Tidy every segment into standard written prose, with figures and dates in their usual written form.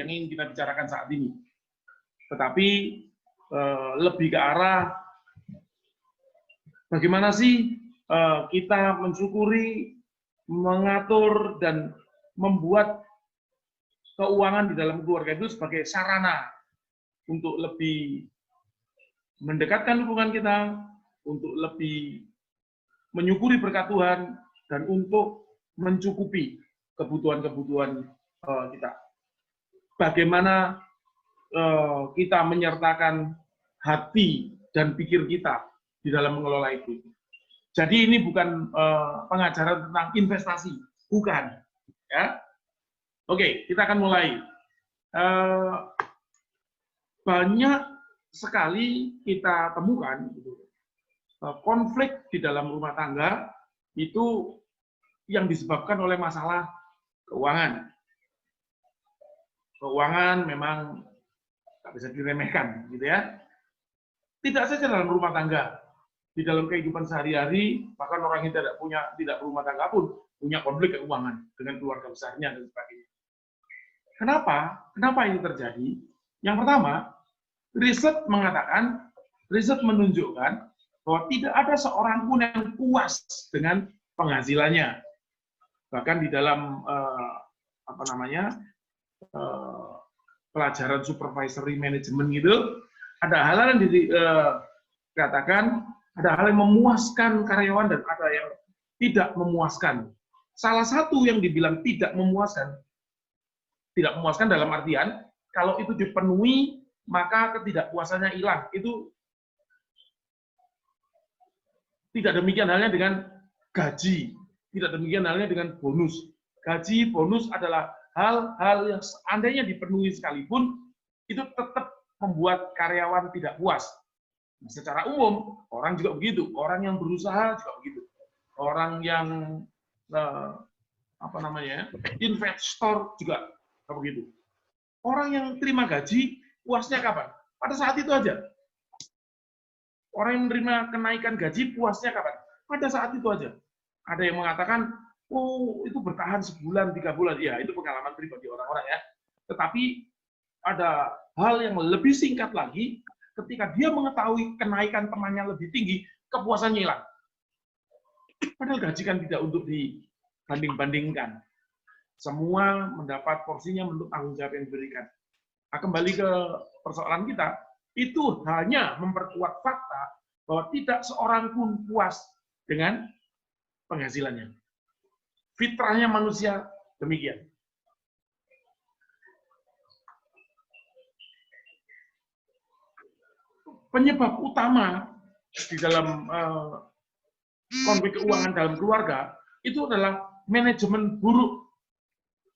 yang ingin kita bicarakan saat ini. Tetapi lebih ke arah bagaimana sih kita mensyukuri, mengatur, dan membuat keuangan di dalam keluarga itu sebagai sarana untuk lebih mendekatkan hubungan kita, untuk lebih menyukuri berkat Tuhan, dan untuk mencukupi kebutuhan-kebutuhan kita. Bagaimana kita menyertakan hati dan pikir kita di dalam mengelola itu. Jadi ini bukan pengajaran tentang investasi, bukan. Ya, oke, kita akan mulai. Banyak sekali kita temukan konflik di dalam rumah tangga itu yang disebabkan oleh masalah keuangan. Keuangan memang tak bisa diremehkan, gitu ya. Tidak saja dalam rumah tangga, di dalam kehidupan sehari-hari, bahkan orang yang tidak berumah tangga pun punya konflik keuangan dengan keluarga besarnya dan sebagainya. Kenapa? Kenapa ini terjadi? Yang pertama, riset menunjukkan bahwa tidak ada seorang pun yang puas dengan penghasilannya. Bahkan di dalam pelajaran supervisory management gitu, ada hal yang dikatakan, ada hal yang memuaskan karyawan dan ada yang tidak memuaskan. Salah satu yang dibilang tidak memuaskan dalam artian kalau itu dipenuhi maka ketidakpuasannya hilang. Itu tidak demikian halnya dengan gaji, tidak demikian halnya dengan bonus. Gaji, bonus adalah hal-hal yang seandainya dipenuhi sekalipun, itu tetap membuat karyawan tidak puas. Nah, secara umum, orang juga begitu. Orang yang berusaha juga begitu. Orang yang investor juga begitu. Orang yang terima gaji, puasnya kapan? Pada saat itu aja. Orang yang menerima kenaikan gaji, puasnya kapan? Pada saat itu aja. Ada yang mengatakan, oh itu bertahan sebulan, 3 bulan. Ya, itu pengalaman pribadi orang-orang ya. Tetapi ada hal yang lebih singkat lagi, ketika dia mengetahui kenaikan temannya lebih tinggi, kepuasannya hilang. Padahal gaji kan tidak untuk dibanding-bandingkan. Semua mendapat porsinya menurut tanggung jawab yang diberikan. Nah, kembali ke persoalan kita, itu hanya memperkuat fakta bahwa tidak seorang pun puas dengan penghasilannya. Fitrahnya manusia demikian. Penyebab utama di dalam konflik keuangan dalam keluarga itu adalah manajemen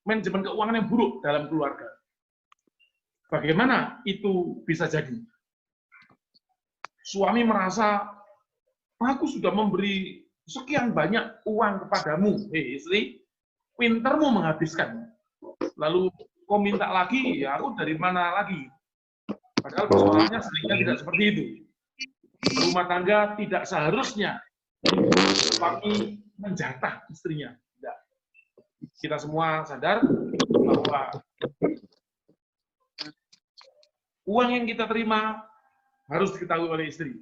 keuangan yang buruk dalam keluarga. Bagaimana itu bisa jadi? Suami merasa, aku sudah memberi sekian banyak uang kepadamu, istri, pintermu menghabiskan. Lalu kau minta lagi, ya aku dari mana lagi? Padahal persoalannya seringnya tidak seperti itu. Rumah tangga tidak seharusnya suami menjatah istrinya. Tidak. Kita semua sadar bahwa uang yang kita terima harus diketahui oleh istri.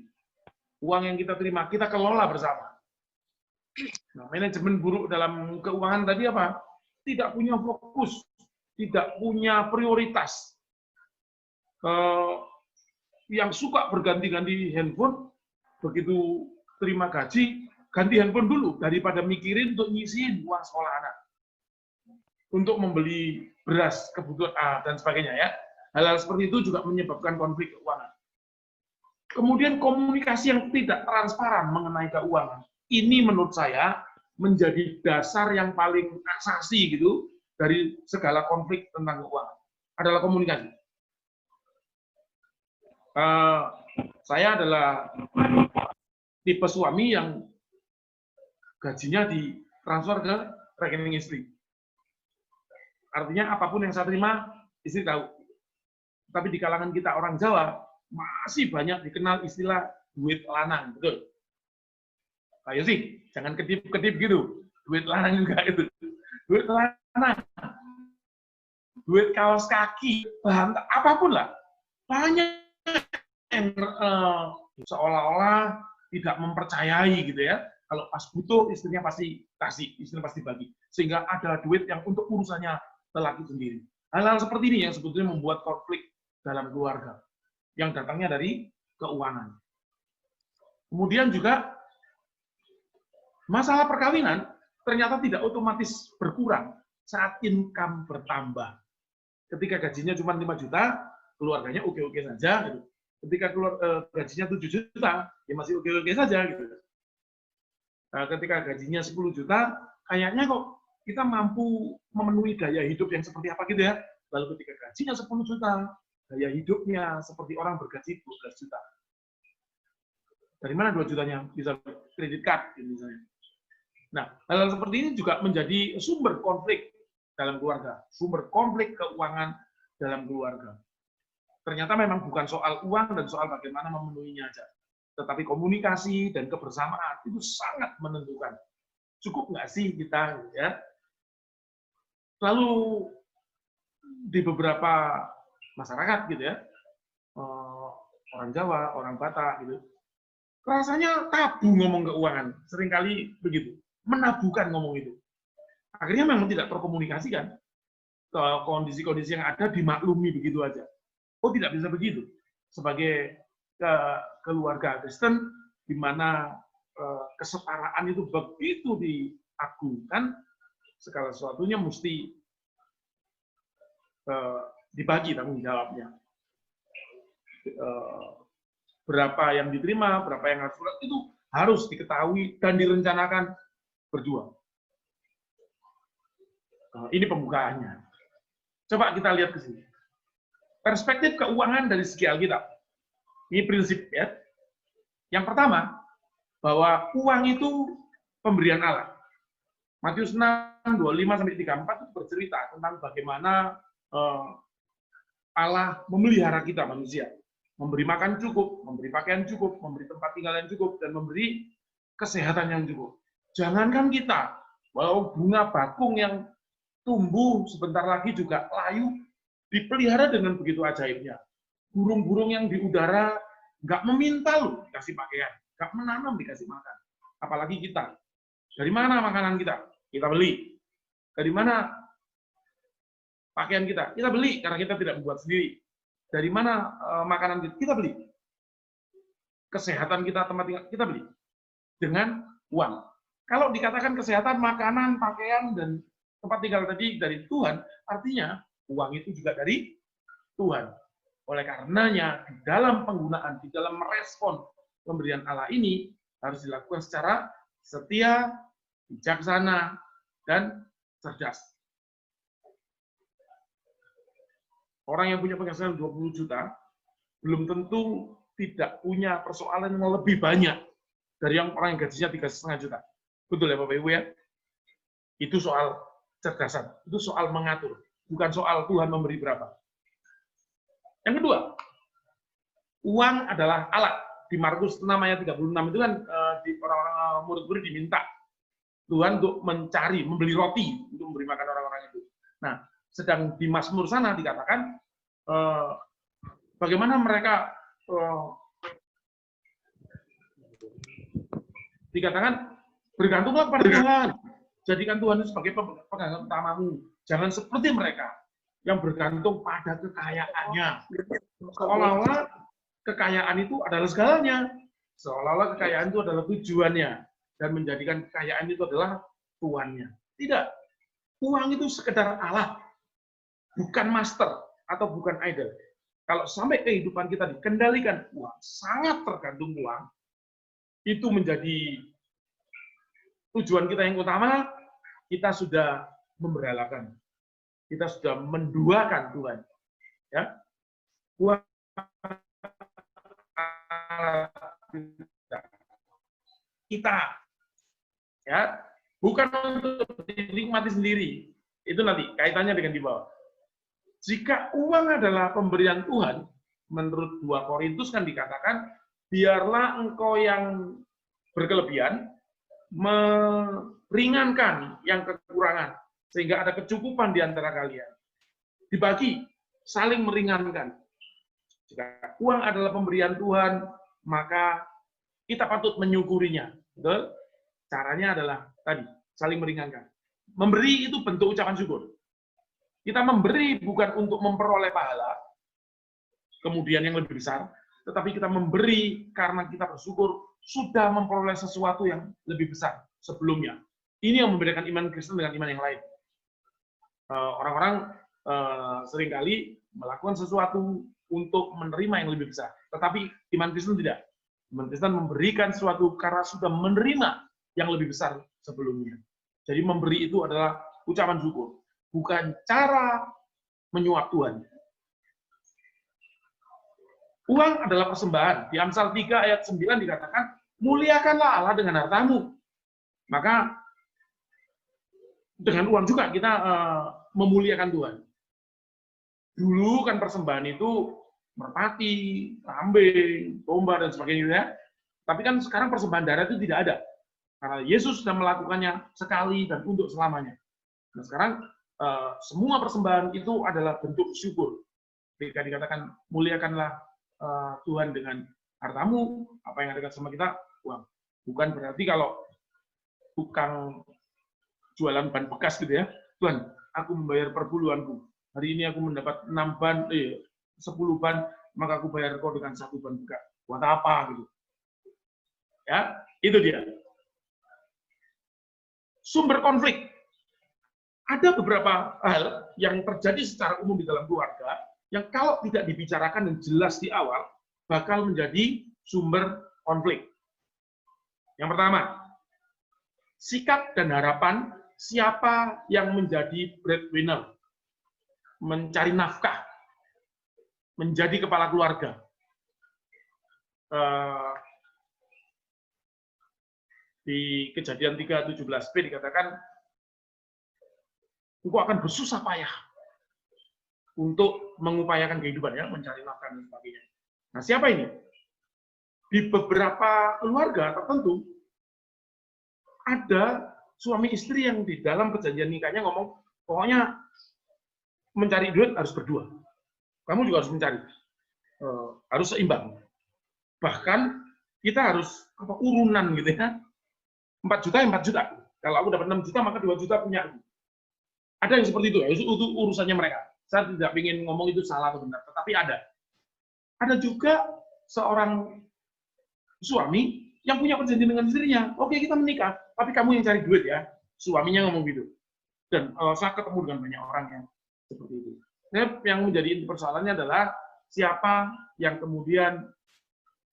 Uang yang kita terima, kita kelola bersama. Nah, manajemen buruk dalam keuangan tadi apa? Tidak punya fokus, tidak punya prioritas. Yang suka berganti-ganti handphone, begitu terima gaji, ganti handphone dulu, daripada mikirin untuk ngisiin uang sekolah anak. Untuk membeli beras, kebutuhan dan sebagainya ya. Hal-hal seperti itu juga menyebabkan konflik keuangan. Kemudian komunikasi yang tidak transparan mengenai keuangan. Ini menurut saya menjadi dasar yang paling asasi gitu dari segala konflik tentang keuangan. Adalah komunikasi. Saya adalah tipe suami yang gajinya ditransfer ke rekening istri. Artinya apapun yang saya terima, istri tahu. Tapi di kalangan kita orang Jawa, masih banyak dikenal istilah duit lanang, betul? Ayo sih, jangan kedip-kedip gitu. Duit lanang juga itu. Duit lanang. duit kaos kaki, bahan apapun lah. Banyak yang seolah-olah tidak mempercayai gitu ya. Kalau pas butuh istrinya pasti kasih, istrinya pasti bagi. Sehingga ada duit yang untuk urusannya lelaki sendiri. Hal-hal seperti ini yang sebetulnya membuat konflik dalam keluarga yang datangnya dari keuangan. Kemudian juga masalah perkawinan ternyata tidak otomatis berkurang saat income bertambah. Ketika gajinya cuma 5 juta, keluarganya oke-oke saja. Gitu. Ketika gajinya 7 juta, ya masih oke-oke saja. Gitu. Nah, ketika gajinya 10 juta, kayaknya kok kita mampu memenuhi gaya hidup yang seperti apa gitu ya. Lalu ketika gajinya 10 juta, gaya hidupnya seperti orang bergaji 12 juta. Dari mana 2 jutanya? Bisa kredit card, misalnya. Nah, hal-hal seperti ini juga menjadi sumber konflik dalam keluarga, sumber konflik keuangan dalam keluarga. Ternyata memang bukan soal uang dan soal bagaimana memenuhinya aja, tetapi komunikasi dan kebersamaan itu sangat menentukan. Cukup nggak sih kita, ya? Lalu di beberapa masyarakat gitu ya, orang Jawa, orang Batak gitu, rasanya tabu ngomong keuangan, seringkali begitu, menabukan ngomong itu. Akhirnya memang tidak terkomunikasikan. Kondisi-kondisi yang ada dimaklumi begitu aja. Oh, tidak bisa begitu. Sebagai keluarga Kristen, di mana kesetaraan itu begitu diagungkan, segala sesuatunya mesti dibagi tanggung jawabnya. Berapa yang diterima, berapa yang harus itu harus diketahui dan direncanakan berdua. Ini pembukaannya. Coba kita lihat ke sini. Perspektif keuangan dari segi Alkitab. Ini prinsip ya. Yang pertama, bahwa uang itu pemberian Allah. Matius 6, 25-34 itu bercerita tentang bagaimana Allah memelihara kita manusia. Memberi makan cukup, memberi pakaian cukup, memberi tempat tinggal yang cukup, dan memberi kesehatan yang cukup. Jangankan kita, walau bunga bakung yang tumbuh sebentar lagi juga layu, dipelihara dengan begitu ajaibnya. Burung-burung yang di udara nggak meminta loh dikasih pakaian, nggak menanam dikasih makan. Apalagi kita. Dari mana makanan kita? Kita beli. Dari mana pakaian kita? Kita beli karena kita tidak membuat sendiri. Dari mana makanan kita? Kita beli. Kesehatan kita, tempat tinggal, kita beli. Dengan uang. Kalau dikatakan kesehatan, makanan, pakaian, dan tempat tinggal tadi dari Tuhan, artinya uang itu juga dari Tuhan. Oleh karenanya, di dalam penggunaan, di dalam merespon pemberian Allah ini, harus dilakukan secara setia, bijaksana, dan cerdas. Orang yang punya penghasilan 20 juta, belum tentu tidak punya persoalan yang lebih banyak dari yang orang yang gajinya 3,5 juta. Betul ya Bapak Ibu ya? Itu soal cerdasan, itu soal mengatur, bukan soal Tuhan memberi berapa. Yang kedua, uang adalah alat. Di Markus 6 ayat 36 itu kan di orang-orang murid-murid diminta Tuhan untuk mencari, membeli roti untuk memberi makan orang-orang itu. Nah, sedang di Mazmur sana dikatakan bagaimana mereka dikatakan bergantunglah kepada Tuhan. Jadikan Tuhan itu sebagai pegangan utamamu. Jangan seperti mereka yang bergantung pada kekayaannya. Seolah-olah kekayaan itu adalah segalanya. Seolah-olah kekayaan itu adalah tujuannya. Dan menjadikan kekayaan itu adalah tuannya. Tidak. Uang itu sekedar alat. Bukan master atau bukan idol. Kalau sampai kehidupan kita dikendalikan uang, sangat tergantung uang, itu menjadi tujuan kita yang utama, kita sudah memberhalakan. Kita sudah menduakan Tuhan. Ya. Uang kita, ya, bukan untuk dinikmati sendiri. Itu nanti kaitannya dengan di bawah. Jika uang adalah pemberian Tuhan, menurut 2 Korintus kan dikatakan, biarlah engkau yang berkelebihan meringankan yang kekurangan, sehingga ada kecukupan di antara kalian. dibagi, saling meringankan. Jika uang adalah pemberian Tuhan, maka kita patut menyukurinya. Betul? Caranya adalah tadi, saling meringankan. Memberi itu bentuk ucapan syukur. Kita memberi bukan untuk memperoleh pahala, kemudian yang lebih besar, tetapi kita memberi karena kita bersyukur sudah memperoleh sesuatu yang lebih besar sebelumnya. Ini yang membedakan iman Kristen dengan iman yang lain. Orang-orang seringkali melakukan sesuatu untuk menerima yang lebih besar, tetapi iman Kristen tidak. Iman Kristen memberikan sesuatu karena sudah menerima yang lebih besar sebelumnya. Jadi memberi itu adalah ucapan syukur, bukan cara menyuap Tuhan. Uang adalah persembahan. Di Amsal 3 ayat 9 dikatakan, muliakanlah Allah dengan hartamu. Maka dengan uang juga kita memuliakan Tuhan. Dulu kan persembahan itu merpati, kambing, domba, dan sebagainya. Tapi kan sekarang persembahan darah itu tidak ada. Karena Yesus sudah melakukannya sekali dan untuk selamanya. Nah sekarang semua persembahan itu adalah bentuk syukur. Ketika dikatakan muliakanlah Tuhan dengan hartamu, apa yang ada sama kita, uang. Bukan berarti kalau tukang jualan ban bekas gitu ya, Tuhan, aku membayar perpuluhanku. Hari ini aku mendapat 10 ban, maka aku bayar kau dengan 1 ban bekas. Buat apa gitu? Ya, itu dia. Sumber konflik. Ada beberapa hal yang terjadi secara umum di dalam keluarga yang kalau tidak dibicarakan dan jelas di awal bakal menjadi sumber konflik. Yang pertama, sikap dan harapan siapa yang menjadi breadwinner, mencari nafkah, menjadi kepala keluarga. Di Kejadian 3:17b dikatakan, engkau akan bersusah payah untuk mengupayakan kehidupan, ya, mencari nafkah dan sebagainya. Nah, siapa ini? Di beberapa keluarga tertentu ada suami istri yang di dalam perjanjian nikahnya ngomong, pokoknya mencari duit harus berdua. Kamu juga harus mencari, harus seimbang. Bahkan kita harus urunan gitu ya. 4 juta, 4 juta. Kalau aku dapat 6 juta, maka 2 juta punya aku. Ada yang seperti itu, ya. Itu urusannya mereka. Saya tidak ingin ngomong itu salah atau benar, tetapi ada. Ada juga seorang suami yang punya perjanjian dengan istrinya. Oke, kita menikah, tapi kamu yang cari duit ya. Suaminya ngomong gitu. Dan saya ketemu dengan banyak orang yang seperti itu. Yang menjadi inti persoalannya adalah siapa yang kemudian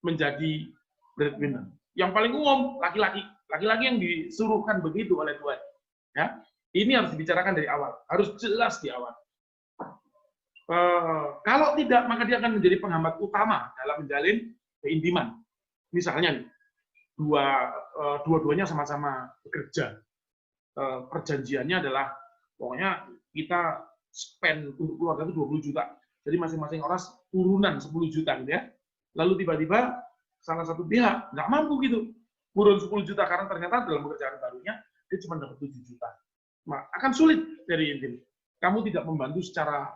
menjadi breadwinner. Yang paling umum, laki-laki. Laki-laki yang disuruhkan begitu oleh Tuhan. Ya, ini harus dibicarakan dari awal, harus jelas di awal. Kalau tidak, maka dia akan menjadi penghambat utama dalam menjalin keintiman. Misalnya, dua-duanya sama-sama bekerja. Perjanjiannya adalah, pokoknya kita spend untuk keluarga itu 20 juta. Jadi masing-masing orang turunan 10 juta gitu ya. Lalu tiba-tiba salah satu pihak nggak mampu gitu. Turun 10 juta karena ternyata dalam pekerjaan barunya dia cuma dapat 7 juta. Nah, akan sulit dari intim. Kamu tidak membantu secara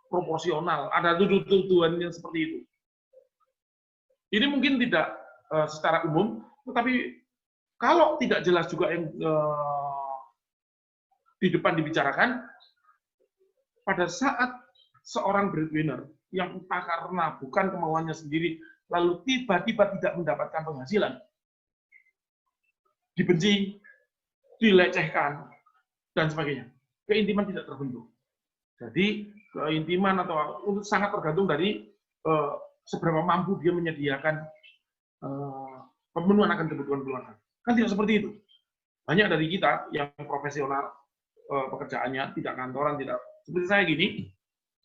proporsional. Ada tuduhan yang seperti itu. Ini mungkin tidak secara umum, tetapi kalau tidak jelas juga yang di depan dibicarakan, pada saat seorang breadwinner yang entah karena bukan kemauannya sendiri, lalu tiba-tiba tidak mendapatkan penghasilan, dibenci, dilecehkan, dan sebagainya. Keintiman tidak terbentuk. Jadi keintiman atau sangat tergantung dari seberapa mampu dia menyediakan pemenuhan akan kebutuhan keluarga. Kan tidak seperti itu. Banyak dari kita yang profesional pekerjaannya, tidak kantoran, tidak seperti saya gini,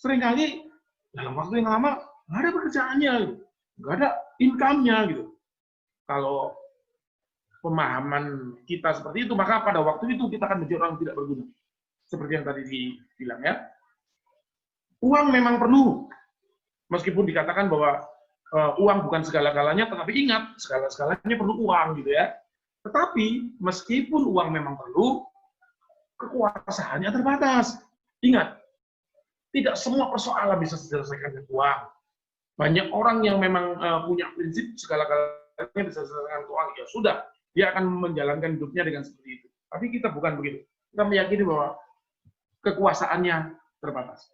seringkali dalam waktu yang lama nggak ada pekerjaannya, gitu. Nggak ada income-nya gitu. Kalau pemahaman kita seperti itu, maka pada waktu itu kita akan menjadi orang yang tidak berguna. Seperti yang tadi dibilang ya. Uang memang perlu. Meskipun dikatakan bahwa uang bukan segala-galanya, tetapi ingat, segala-galanya perlu uang gitu ya. Tetapi meskipun uang memang perlu, kekuasaannya terbatas. Ingat, Tidak semua persoalan bisa diselesaikan dengan uang. Banyak orang yang memang punya prinsip segala-galanya bisa diselesaikan dengan uang. Ya sudah, dia akan menjalankan hidupnya dengan seperti itu. Tapi kita bukan begitu. Kita meyakini bahwa kekuasaannya terbatas.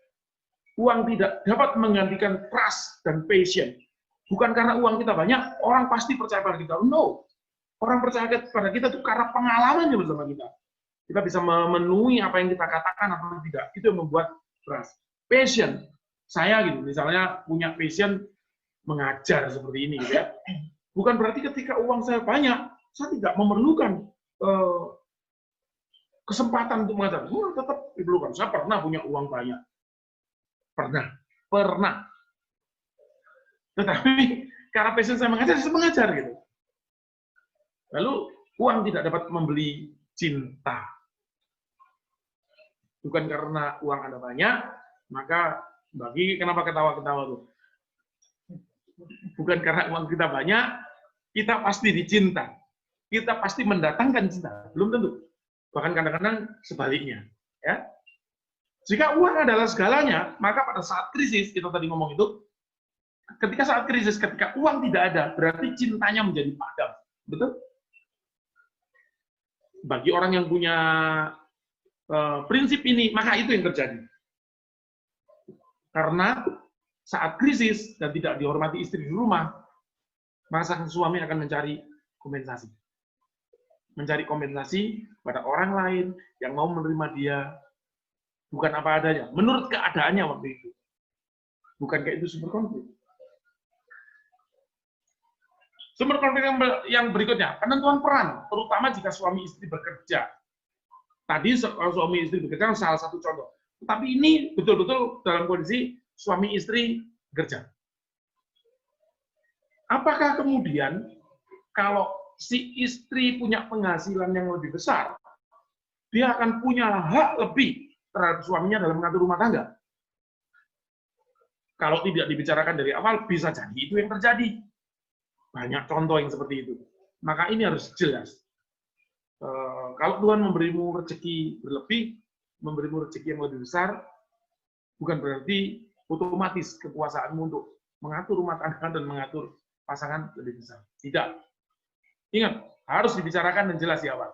Uang tidak dapat menggantikan trust dan passion. Bukan karena uang kita banyak, orang pasti percaya pada kita. No. Orang percaya pada kita itu karena pengalamannya bersama kita. Kita bisa memenuhi apa yang kita katakan atau tidak. Itu yang membuat trust. Passion. Saya gitu, misalnya punya passion mengajar seperti ini gitu ya. Bukan berarti ketika uang saya banyak, saya tidak memerlukan kesempatan untuk mengajar. Tetap diperlukan. Saya pernah punya uang banyak. Pernah. Tetapi karena passion saya mengajar gitu. Lalu uang tidak dapat membeli cinta. Bukan karena uang Anda banyak, maka bagi kenapa ketawa-ketawa tuh? Bukan karena uang kita banyak, kita pasti dicinta. Kita pasti mendatangkan cinta. Belum tentu. Bahkan kadang-kadang sebaliknya. Ya. Jika uang adalah segalanya, maka pada saat krisis, kita tadi ngomong itu, ketika saat krisis, ketika uang tidak ada, berarti cintanya menjadi padam. Betul? Bagi orang yang punya prinsip ini, maka itu yang terjadi. Karena saat krisis dan tidak dihormati istri di rumah, maka sang suami akan mencari kompensasi. Mencari kompensasi pada orang lain yang mau menerima dia bukan apa adanya, menurut keadaannya waktu itu. Bukan kayak itu sumber konflik. Sumber konflik yang berikutnya, penentuan peran, terutama jika suami istri bekerja. Tadi suami istri bekerja salah satu contoh. Tapi ini betul-betul dalam kondisi suami istri bekerja. Apakah kemudian kalau si istri punya penghasilan yang lebih besar, dia akan punya hak lebih terhadap suaminya dalam mengatur rumah tangga? Kalau tidak dibicarakan dari awal, bisa jadi itu yang terjadi. Banyak contoh yang seperti itu. Maka ini harus jelas. Kalau Tuhan memberimu rezeki berlebih, memberimu rezeki yang lebih besar, bukan berarti otomatis kekuasaanmu untuk mengatur rumah tangga dan mengatur pasangan lebih besar. Tidak. Ingat, harus dibicarakan dan jelas di awal.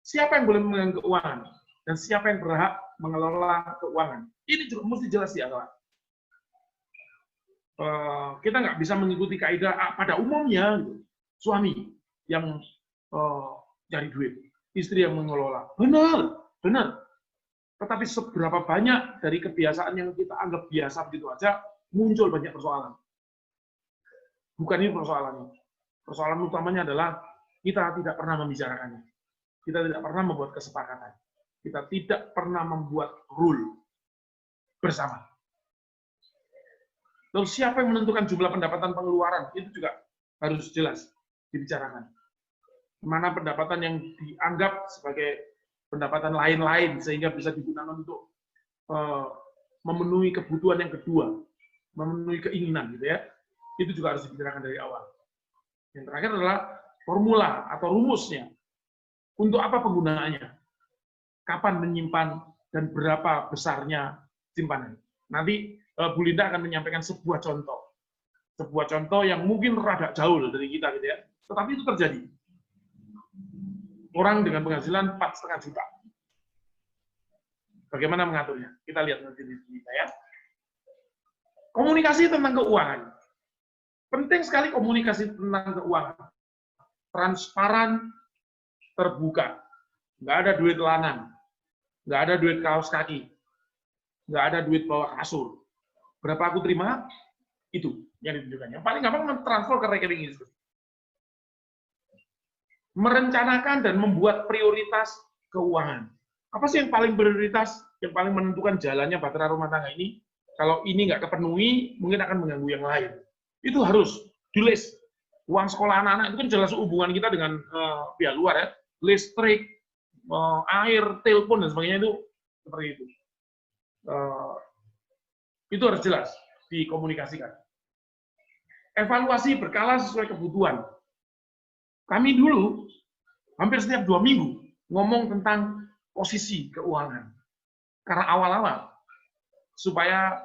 Siapa yang boleh memegang keuangan dan siapa yang berhak mengelola keuangan. Ini juga mesti jelas di awal. Kita nggak bisa mengikuti kaidah pada umumnya gitu. Suami yang cari duit, istri yang mengelola. Benar. Tetapi seberapa banyak dari kebiasaan yang kita anggap biasa begitu aja, muncul banyak persoalan. Bukan ini persoalannya. Persoalan utamanya adalah kita tidak pernah membicarakannya. Kita tidak pernah membuat kesepakatan. Kita tidak pernah membuat rule bersama. Lalu siapa yang menentukan jumlah pendapatan pengeluaran? Itu juga harus jelas dibicarakan. Mana pendapatan yang dianggap sebagai pendapatan lain-lain sehingga bisa digunakan untuk memenuhi kebutuhan yang kedua, memenuhi keinginan gitu ya. Itu juga harus dibicarakan dari awal. Yang terakhir adalah formula atau rumusnya. Untuk apa penggunaannya? Kapan menyimpan dan berapa besarnya simpanan? Nanti Bu Linda akan menyampaikan sebuah contoh. Sebuah contoh yang mungkin rada jauh dari kita gitu ya. Tetapi itu terjadi. Orang dengan penghasilan 4,5 juta. Bagaimana mengaturnya? Kita lihat nanti di kita ya. Komunikasi tentang keuangan. Penting sekali komunikasi tentang keuangan. Transparan, terbuka. Nggak ada duit lanang. Nggak ada duit kaos kaki. Nggak ada duit bawa kasur. Berapa aku terima, itu yang ditunjukkan. Yang paling gampang mentransfer ke rekening itu. Merencanakan dan membuat prioritas keuangan. Apa sih yang paling prioritas, yang paling menentukan jalannya bahtera rumah tangga ini? Kalau ini nggak kepenuhi, mungkin akan mengganggu yang lain. Itu harus di-list. Uang sekolah anak-anak itu kan jelas hubungan kita dengan pihak luar ya. Listrik, air, telepon, dan sebagainya itu seperti itu. Itu harus jelas dikomunikasikan. Evaluasi berkala sesuai kebutuhan. Kami dulu hampir setiap 2 minggu ngomong tentang posisi keuangan. Karena awal-awal supaya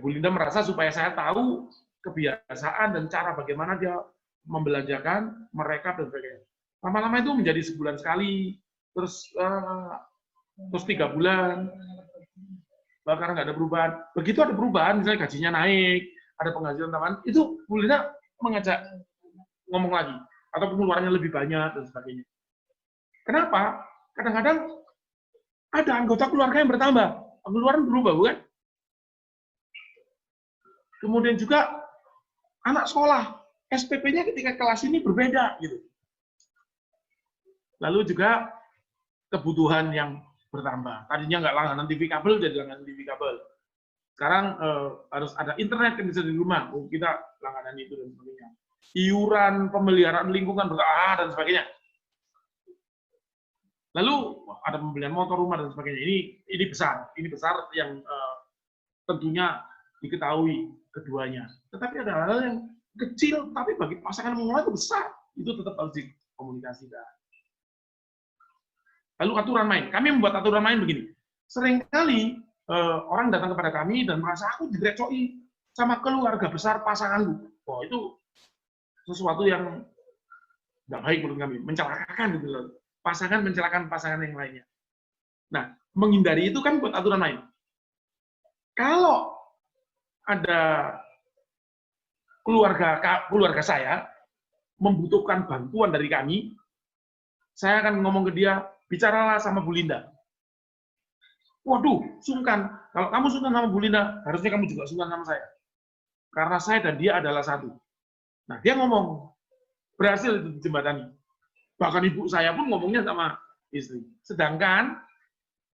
Bu Linda merasa supaya saya tahu kebiasaan dan cara bagaimana dia membelanjakan mereka dan sebagainya. Lama-lama itu menjadi sebulan sekali, terus 3 bulan, karena nggak ada perubahan. Begitu ada perubahan, misalnya gajinya naik, ada penghasilan tambahan, itu Bu Linda mengajak ngomong lagi, atau pengeluarannya lebih banyak dan sebagainya. Kenapa? Kadang-kadang ada anggota keluarga yang bertambah, pengeluaran berubah, bukan? Kemudian juga anak sekolah, SPP-nya ketika kelas ini berbeda, gitu. Lalu juga kebutuhan yang bertambah. Tadinya nggak langganan TV kabel, jadi langganan TV kabel. Sekarang harus ada internet yang bisa di rumah. Kita langganan itu dan sebagainya. Iuran pemeliharaan lingkungan dan sebagainya. Lalu ada pembelian motor, rumah dan sebagainya. Ini besar yang tentunya diketahui keduanya. Tetapi ada hal-hal yang kecil, tapi bagi pasangan mengelola itu besar. Itu tetap harus dikomunikasikan. Lalu aturan main. Kami membuat aturan main begini. Seringkali orang datang kepada kami dan merasa aku direcoki sama keluarga besar pasanganku. Oh, itu sesuatu yang nggak baik menurut kami. Mencelakakan gitu loh. Pasangan mencelakakan pasangan yang lainnya. Nah, menghindari itu kan buat aturan main. Kalau ada keluarga saya membutuhkan bantuan dari kami, saya akan ngomong ke dia, bicaralah sama Bu Linda. Waduh, sungkan. Kalau kamu sungkan sama Bu Linda, harusnya kamu juga sungkan sama saya. Karena saya dan dia adalah satu. Nah, dia ngomong, berhasil itu dijembatani. Bahkan ibu saya pun ngomongnya sama istri. Sedangkan,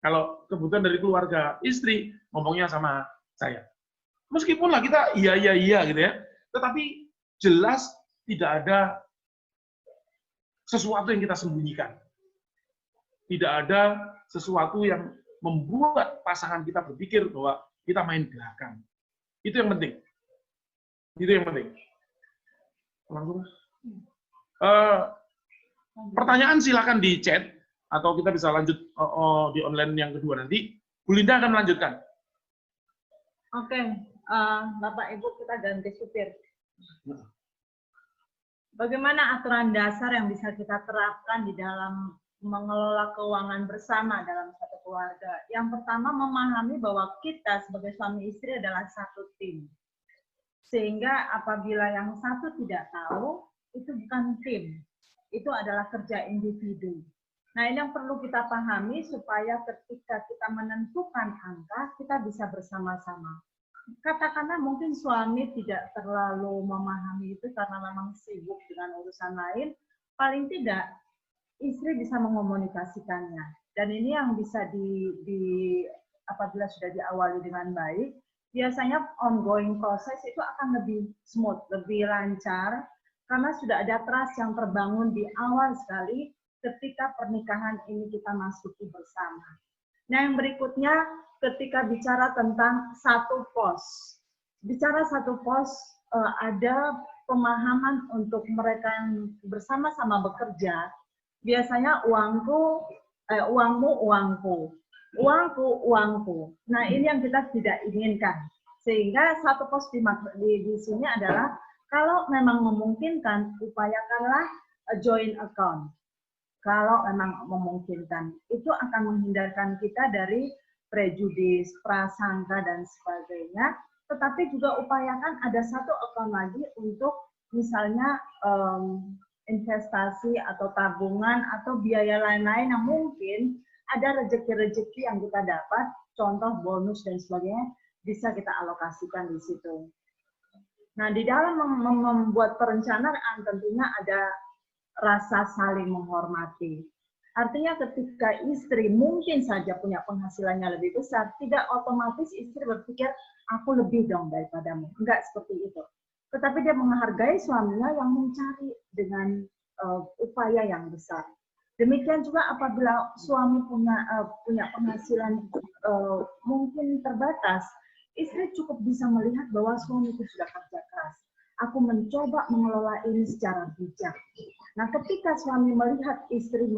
kalau kebutuhan dari keluarga istri, ngomongnya sama saya. Meskipun lah kita iya gitu ya, tetapi jelas tidak ada sesuatu yang kita sembunyikan. Tidak ada sesuatu yang membuat pasangan kita berpikir bahwa kita main belakang. Itu yang penting. Itu yang penting. Langsung. Pertanyaan silakan di chat, atau kita bisa lanjut di online yang kedua nanti. Bu Linda akan melanjutkan. Oke, Bapak Ibu, kita ganti supir. Bagaimana aturan dasar yang bisa kita terapkan di dalam mengelola keuangan bersama dalam satu keluarga? Yang pertama, memahami bahwa kita sebagai suami istri adalah satu tim. Sehingga apabila yang satu tidak tahu, itu bukan tim. Itu adalah kerja individu. Nah, ini yang perlu kita pahami supaya ketika kita menentukan angka, kita bisa bersama-sama. Katakanlah mungkin suami tidak terlalu memahami itu karena memang sibuk dengan urusan lain, paling tidak istri bisa mengomunikasikannya. Dan ini yang bisa apabila sudah diawali dengan baik, biasanya ongoing proses itu akan lebih smooth, lebih lancar, karena sudah ada trust yang terbangun di awal sekali ketika pernikahan ini kita masuki bersama. Nah, yang berikutnya ketika bicara tentang satu pos. Bicara satu pos, ada pemahaman untuk mereka yang bersama-sama bekerja. Biasanya uangmu, uangku. Uangku, uangku. Nah, ini yang kita tidak inginkan. Sehingga satu pos di sini adalah kalau memang memungkinkan, upayakanlah joint account. Kalau memang memungkinkan, itu akan menghindarkan kita dari prejudis, prasangka, dan sebagainya. Tetapi juga upayakan ada satu account lagi untuk misalnya investasi atau tabungan atau biaya lain-lain yang mungkin ada rezeki-rezeki yang kita dapat, contoh bonus dan sebagainya, bisa kita alokasikan di situ. Nah, di dalam membuat perencanaan tentunya ada rasa saling menghormati. Artinya ketika istri mungkin saja punya penghasilannya lebih besar, tidak otomatis istri berpikir, aku lebih dong daripadamu. Enggak seperti itu. Tetapi dia menghargai suaminya yang mencari dengan upaya yang besar. Demikian juga apabila suami punya penghasilan mungkin terbatas, istri cukup bisa melihat bahwa suami itu sudah kerja keras. Aku mencoba mengelola ini secara bijak. Nah, ketika suami melihat istri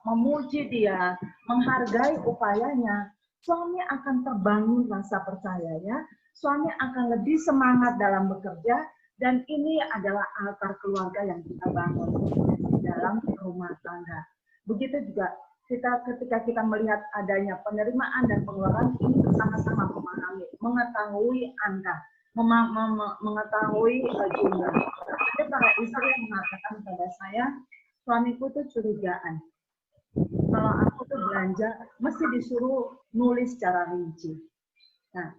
memuji dia, menghargai upayanya, suami akan terbangun rasa percayanya, suami akan lebih semangat dalam bekerja, dan ini adalah altar keluarga yang kita bangun dalam rumah tangga. Begitu juga ketika kita melihat adanya penerimaan dan pengeluaran, ini bersama-sama memahami, mengetahui angka, mengetahui jumlah. Ada para istri yang mengatakan pada saya, suamiku tuh curigaan. Kalau aku tuh belanja, mesti disuruh nulis secara rinci. Nah,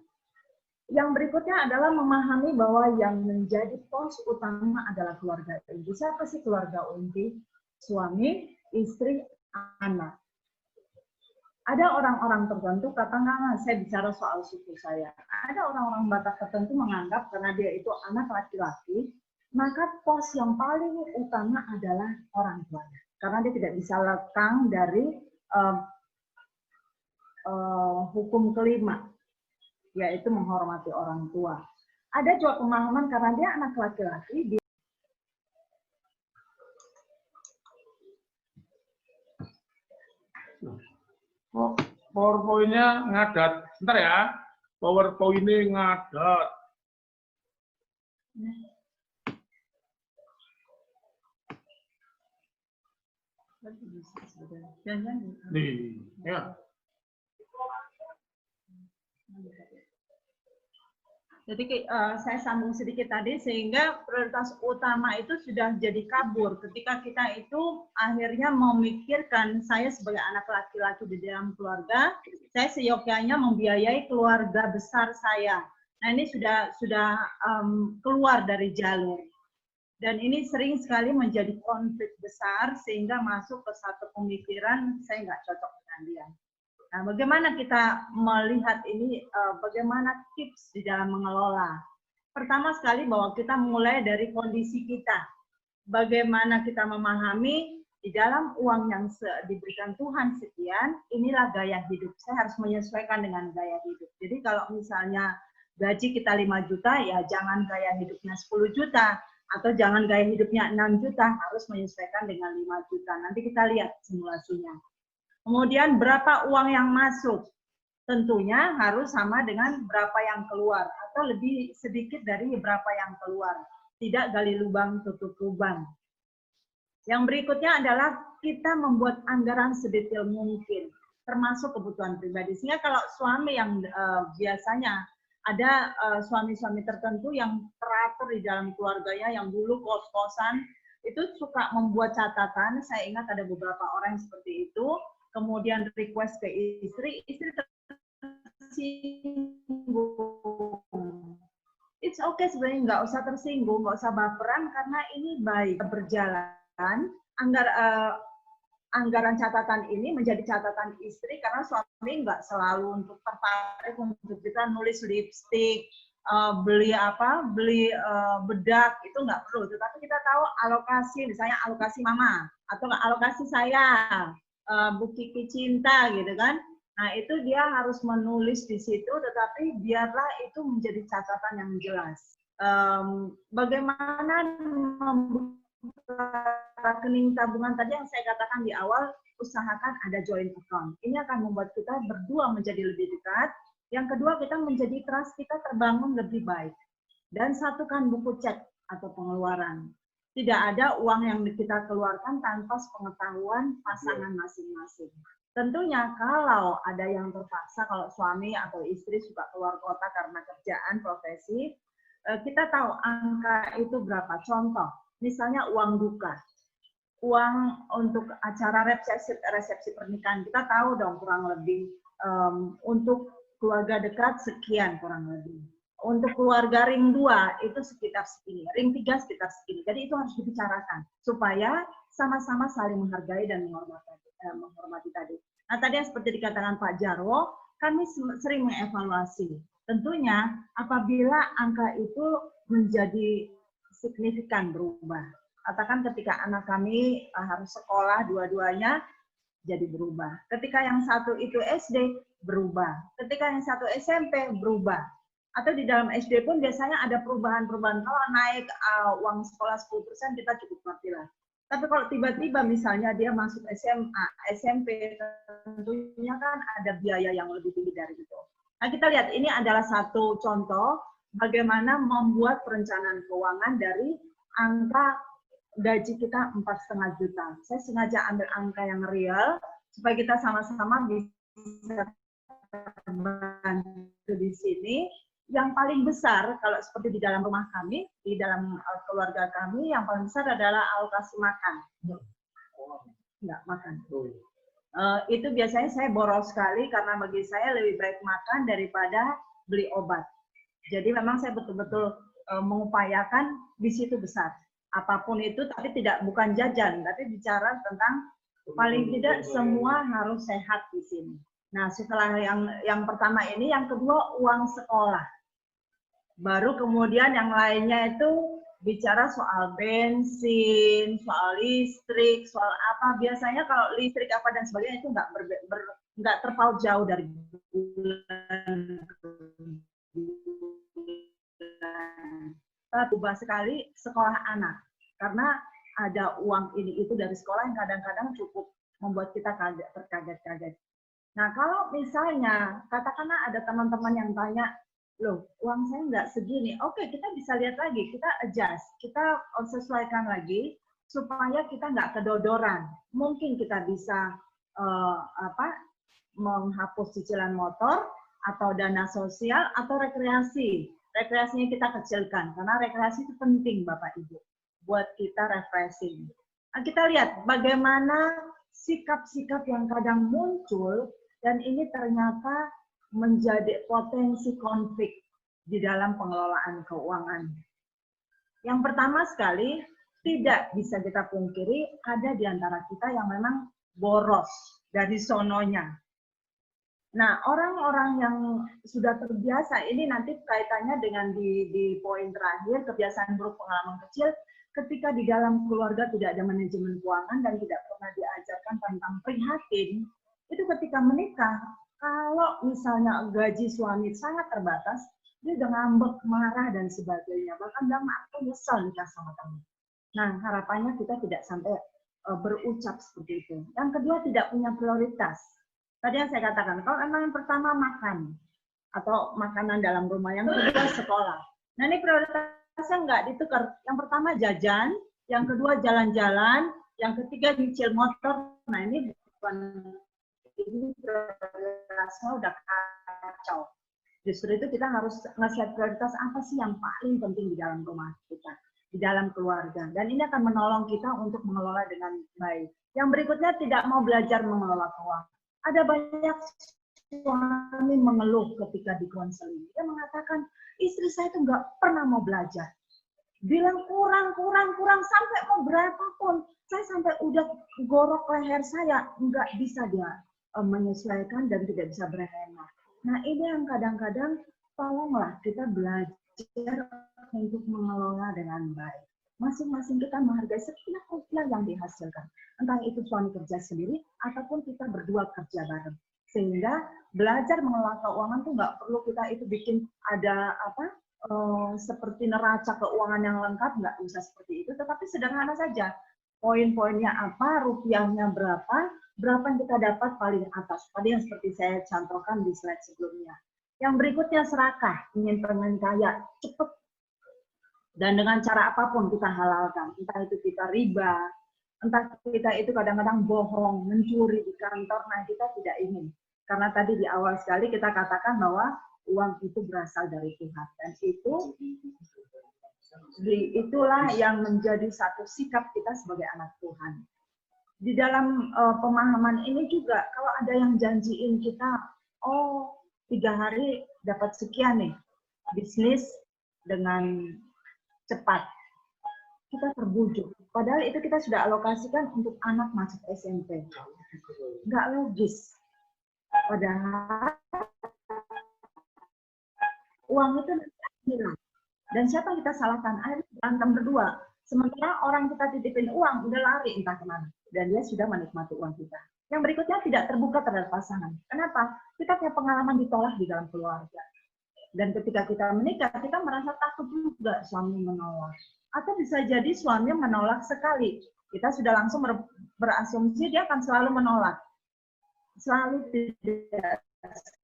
yang berikutnya adalah memahami bahwa yang menjadi pos utama adalah keluarga inti. Siapa sih keluarga inti? Suami, istri, anak. Ada orang-orang tertentu, katakanlah saya bicara soal suku saya. Ada orang-orang Batak tertentu menganggap karena dia itu anak laki-laki, maka pos yang paling utama adalah orang tuanya. Karena dia tidak bisa lekang dari hukum kelima, yaitu menghormati orang tua. Ada juga pemahaman karena dia anak laki-laki, dia PowerPoint-nya ngadat. Bentar ya. PowerPoint-nya ngadat. Nih, ya. Jadi saya sambung sedikit tadi, sehingga prioritas utama itu sudah jadi kabur ketika kita itu akhirnya memikirkan saya sebagai anak laki-laki di dalam keluarga, saya seyogyanya membiayai keluarga besar saya. Nah ini sudah keluar dari jalur. Dan ini sering sekali menjadi konflik besar sehingga masuk ke satu pemikiran saya nggak cocok dengan dia. Nah, bagaimana kita melihat ini, bagaimana tips di dalam mengelola? Pertama sekali bahwa kita mulai dari kondisi kita. Bagaimana kita memahami di dalam uang yang diberikan Tuhan sekian, inilah gaya hidup. Saya harus menyesuaikan dengan gaya hidup. Jadi kalau misalnya gaji kita 5 juta, ya jangan gaya hidupnya 10 juta. Atau jangan gaya hidupnya 6 juta, harus menyesuaikan dengan 5 juta. Nanti kita lihat simulasinya. Kemudian berapa uang yang masuk? Tentunya harus sama dengan berapa yang keluar atau lebih sedikit dari berapa yang keluar. Tidak gali lubang tutup lubang. Yang berikutnya adalah kita membuat anggaran sedetail mungkin, termasuk kebutuhan pribadi. Sehingga kalau suami yang biasanya ada suami-suami tertentu yang teratur di dalam keluarganya, yang dulu kos-kosan, itu suka membuat catatan. Saya ingat ada beberapa orang yang seperti itu. Kemudian request ke istri tersinggung. It's okay sebenarnya, nggak usah tersinggung, nggak usah baperan, karena ini baik berjalan. Anggaran catatan ini menjadi catatan istri, karena suami nggak selalu untuk tertarik untuk kita nulis lipstick, beli bedak, itu nggak perlu. Tetapi kita tahu alokasi, misalnya alokasi mama atau alokasi saya. Bu Kiki cinta gitu kan. Nah, itu dia harus menulis di situ, tetapi biarlah itu menjadi catatan yang jelas. Bagaimana membuka rekening tabungan tadi yang saya katakan di awal, usahakan ada joint account. Ini akan membuat kita berdua menjadi lebih dekat. Yang kedua, kita menjadi trust kita terbangun lebih baik. Dan satukan buku cek atau pengeluaran. Tidak ada uang yang kita keluarkan tanpa pengetahuan pasangan masing-masing. Tentunya kalau ada yang terpaksa, kalau suami atau istri suka keluar kota karena kerjaan, profesi, kita tahu angka itu berapa. Contoh, misalnya uang duka, uang untuk acara resepsi pernikahan, kita tahu dong kurang lebih untuk keluarga dekat sekian kurang lebih. Untuk keluarga ring 2 itu sekitar segini, ring 3 sekitar segini. Jadi itu harus dibicarakan supaya sama-sama saling menghargai dan menghormati tadi. Nah, tadi yang seperti dikatakan Pak Jarwo, kami sering mengevaluasi. Tentunya apabila angka itu menjadi signifikan berubah. Katakan ketika anak kami harus sekolah dua-duanya, jadi berubah. Ketika yang satu itu SD, berubah. Ketika yang satu SMP, berubah. Atau di dalam SD pun biasanya ada perubahan-perubahan. Kalau naik uang sekolah 10%, kita cukup ngerti lah. Tapi kalau tiba-tiba misalnya dia masuk SMA, SMP, tentunya kan ada biaya yang lebih tinggi dari itu. Nah, kita lihat ini adalah satu contoh bagaimana membuat perencanaan keuangan dari angka gaji kita 4,5 juta. Saya sengaja ambil angka yang real supaya kita sama-sama bisa terbantu di sini. Yang paling besar, kalau seperti di dalam rumah kami, di dalam keluarga kami, yang paling besar adalah alokasi makan. Enggak, makan. Itu biasanya saya boros sekali, karena bagi saya lebih baik makan daripada beli obat. Jadi memang saya betul-betul mengupayakan di situ besar. Apapun itu, tapi bukan jajan, tapi bicara tentang paling tidak semua harus sehat di sini. Nah, setelah yang pertama ini, yang kedua uang sekolah. Baru kemudian yang lainnya itu bicara soal bensin, soal listrik, soal apa. Biasanya kalau listrik apa dan sebagainya itu nggak terpaut jauh dari bulan. Berubah sekali sekolah anak. Karena ada uang ini itu dari sekolah yang kadang-kadang cukup membuat kita terkaget-kaget. Nah, kalau misalnya katakanlah ada teman-teman yang tanya, loh, uang saya nggak segini. Oke, kita bisa lihat lagi, kita adjust, kita sesuaikan lagi supaya kita nggak kedodoran. Mungkin kita bisa menghapus cicilan motor atau dana sosial atau rekreasi. Rekreasinya kita kecilkan karena rekreasi itu penting, Bapak Ibu, buat kita refreshing. Nah, kita lihat bagaimana sikap-sikap yang kadang muncul dan ini ternyata menjadi potensi konflik di dalam pengelolaan keuangan. Yang pertama sekali, tidak bisa kita pungkiri ada di antara kita yang memang boros dari sononya. Nah, orang-orang yang sudah terbiasa, ini nanti kaitannya dengan di poin terakhir, kebiasaan buruk pengalaman kecil, ketika di dalam keluarga tidak ada manajemen keuangan dan tidak pernah diajarkan tentang prihatin, itu ketika menikah, kalau misalnya gaji suami sangat terbatas, dia udah ngambek, marah, dan sebagainya. Bahkan bilang, aku nyesel nikah sama kamu. Nah, harapannya kita tidak sampai berucap seperti itu. Yang kedua, tidak punya prioritas. Tadi yang saya katakan, kalau memang yang pertama makan, atau makanan dalam rumah, yang kedua sekolah. Nah, ini prioritasnya nggak ditukar. Yang pertama jajan, yang kedua jalan-jalan, yang ketiga nyicil motor. Nah, ini prioritasnya udah kacau. Justru itu kita harus nge-set prioritas apa sih yang paling penting di dalam rumah kita, di dalam keluarga. Dan ini akan menolong kita untuk mengelola dengan baik. Yang berikutnya tidak mau belajar mengelola keuangan. Ada banyak suami mengeluh ketika di konseling. Dia mengatakan, istri saya itu nggak pernah mau belajar. Bilang kurang, sampai mau berapapun. Saya sampai udah gorok leher saya, nggak bisa dia menyesuaikan dan tidak bisa berhemat. Nah, ini yang kadang-kadang tolonglah kita belajar untuk mengelola dengan baik. Masing-masing kita menghargai setiap rupiah yang dihasilkan. Entah itu suami kerja sendiri, ataupun kita berdua kerja bareng. Sehingga belajar mengelola keuangan tuh nggak perlu kita itu bikin ada seperti neraca keuangan yang lengkap, nggak usah seperti itu, tetapi sederhana saja. Poin-poinnya apa, rupiahnya berapa yang kita dapat paling atas. Tadi yang seperti saya contohkan di slide sebelumnya. Yang berikutnya serakah, ingin pengen kaya, cepat. Dan dengan cara apapun kita halalkan. Entah itu kita riba, entah kita itu kadang-kadang bohong, mencuri di kantor, nah kita tidak ingin. Karena tadi di awal sekali kita katakan bahwa uang itu berasal dari Tuhan. Dan itulah yang menjadi satu sikap kita sebagai anak Tuhan. Di dalam pemahaman ini juga, kalau ada yang janjiin kita, 3 hari dapat sekian nih, bisnis dengan cepat, kita terbujuk. Padahal itu kita sudah alokasikan untuk anak masuk SMP. Nggak logis. Padahal uang itu hilang. Dan siapa yang kita salahkan? Akhirnya berantem berdua. Sementara orang kita titipin uang, udah lari entah kemana. Dan dia sudah menikmati uang kita. Yang berikutnya tidak terbuka terhadap pasangan. Kenapa? Kita punya pengalaman ditolak di dalam keluarga. Dan ketika kita menikah, kita merasa takut juga suami menolak. Atau bisa jadi suami menolak sekali. kita sudah langsung berasumsi dia akan selalu menolak, selalu tidak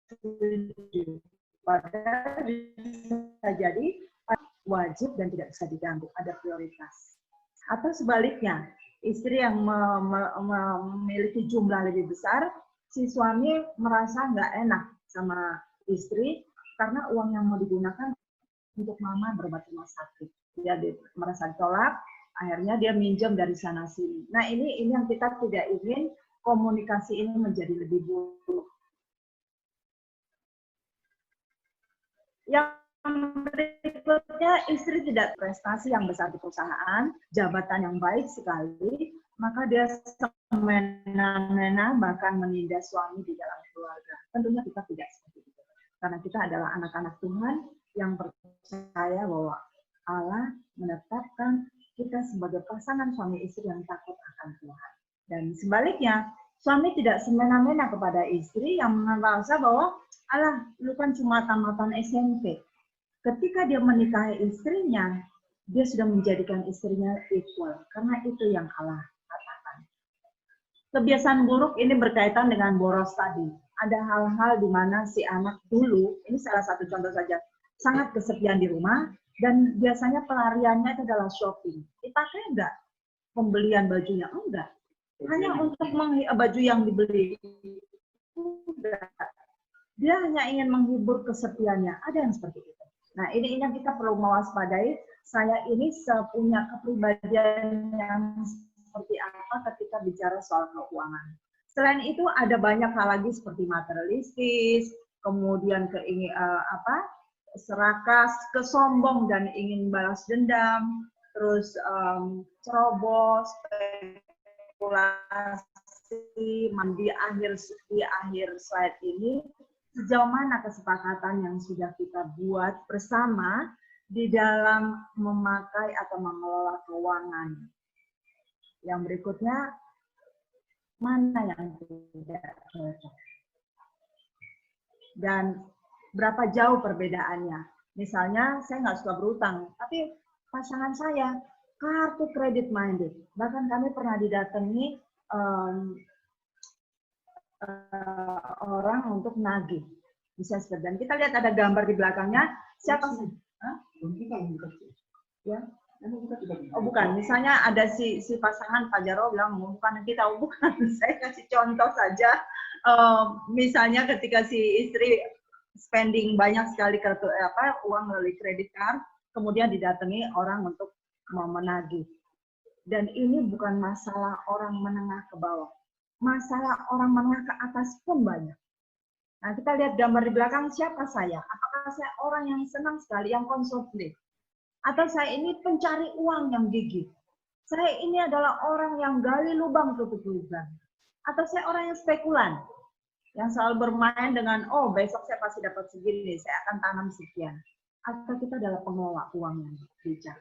setuju. Padahal bisa jadi wajib dan tidak bisa diganggu, ada prioritas. Atau sebaliknya, istri yang memiliki jumlah lebih besar, si suami merasa nggak enak sama istri karena uang yang mau digunakan untuk mama berobat rumah sakit. Dia merasa ditolak, akhirnya dia minjem dari sana sini. Nah ini yang kita tidak ingin, komunikasi ini menjadi lebih buruk. Yang berikutnya, istri tidak prestasi yang besar di perusahaan, jabatan yang baik sekali, maka dia semena-mena bahkan menindas suami di dalam keluarga. Tentunya kita tidak seperti itu. Karena kita adalah anak-anak Tuhan yang percaya bahwa Allah menetapkan kita sebagai pasangan suami istri yang takut akan Tuhan. Dan sebaliknya, suami tidak semena-mena kepada istri yang merasa bahwa Allah, lu kan cuma tamatan SMP. Ketika dia menikahi istrinya, dia sudah menjadikan istrinya equal. Karena itu yang Allah katakan. Kebiasaan buruk ini berkaitan dengan boros tadi. Ada hal-hal di mana si anak dulu, ini salah satu contoh saja, sangat kesepian di rumah, dan biasanya pelariannya itu adalah shopping. Dipakai enggak pembelian bajunya? Enggak. Hanya untuk baju yang dibeli. Enggak. Dia hanya ingin menghibur kesepiannya. Ada yang seperti itu. Nah, ini yang kita perlu mewaspadai. Saya ini punya kepribadian yang seperti apa ketika bicara soal keuangan. Selain itu, ada banyak hal lagi seperti materialistis, kemudian serakas, kesombong dan ingin balas dendam, terus ceroboh, spekulasi. Di akhir slide ini, sejauh mana kesepakatan yang sudah kita buat bersama di dalam memakai atau mengelola keuangan. Yang berikutnya, mana yang tidak cocok. Dan berapa jauh perbedaannya. Misalnya, saya nggak suka berutang, tapi pasangan saya kartu kredit minded. Bahkan kami pernah didatangi orang untuk nagih. Bisa seperti, dan kita lihat ada gambar di belakangnya, siapa sih? Ya. Oh bukan, misalnya ada si pasangan Pak Jarwo bilang, bukan kita, bukan. Saya kasih contoh saja. Misalnya ketika si istri spending banyak sekali uang melalui kredit card, kemudian didatangi orang untuk mau menagih. Dan ini bukan masalah orang menengah ke bawah. Masalah orang menengah ke atas pun banyak. Nah, kita lihat gambar di belakang, siapa saya? Apakah saya orang yang senang sekali, yang konsumtif? Atau saya ini pencari uang yang gigih? Saya ini adalah orang yang gali lubang tutup lubang? Atau saya orang yang spekulan? Yang selalu bermain dengan, oh besok saya pasti dapat segini, saya akan tanam sekian. Atau kita adalah pengelola uang yang bijak?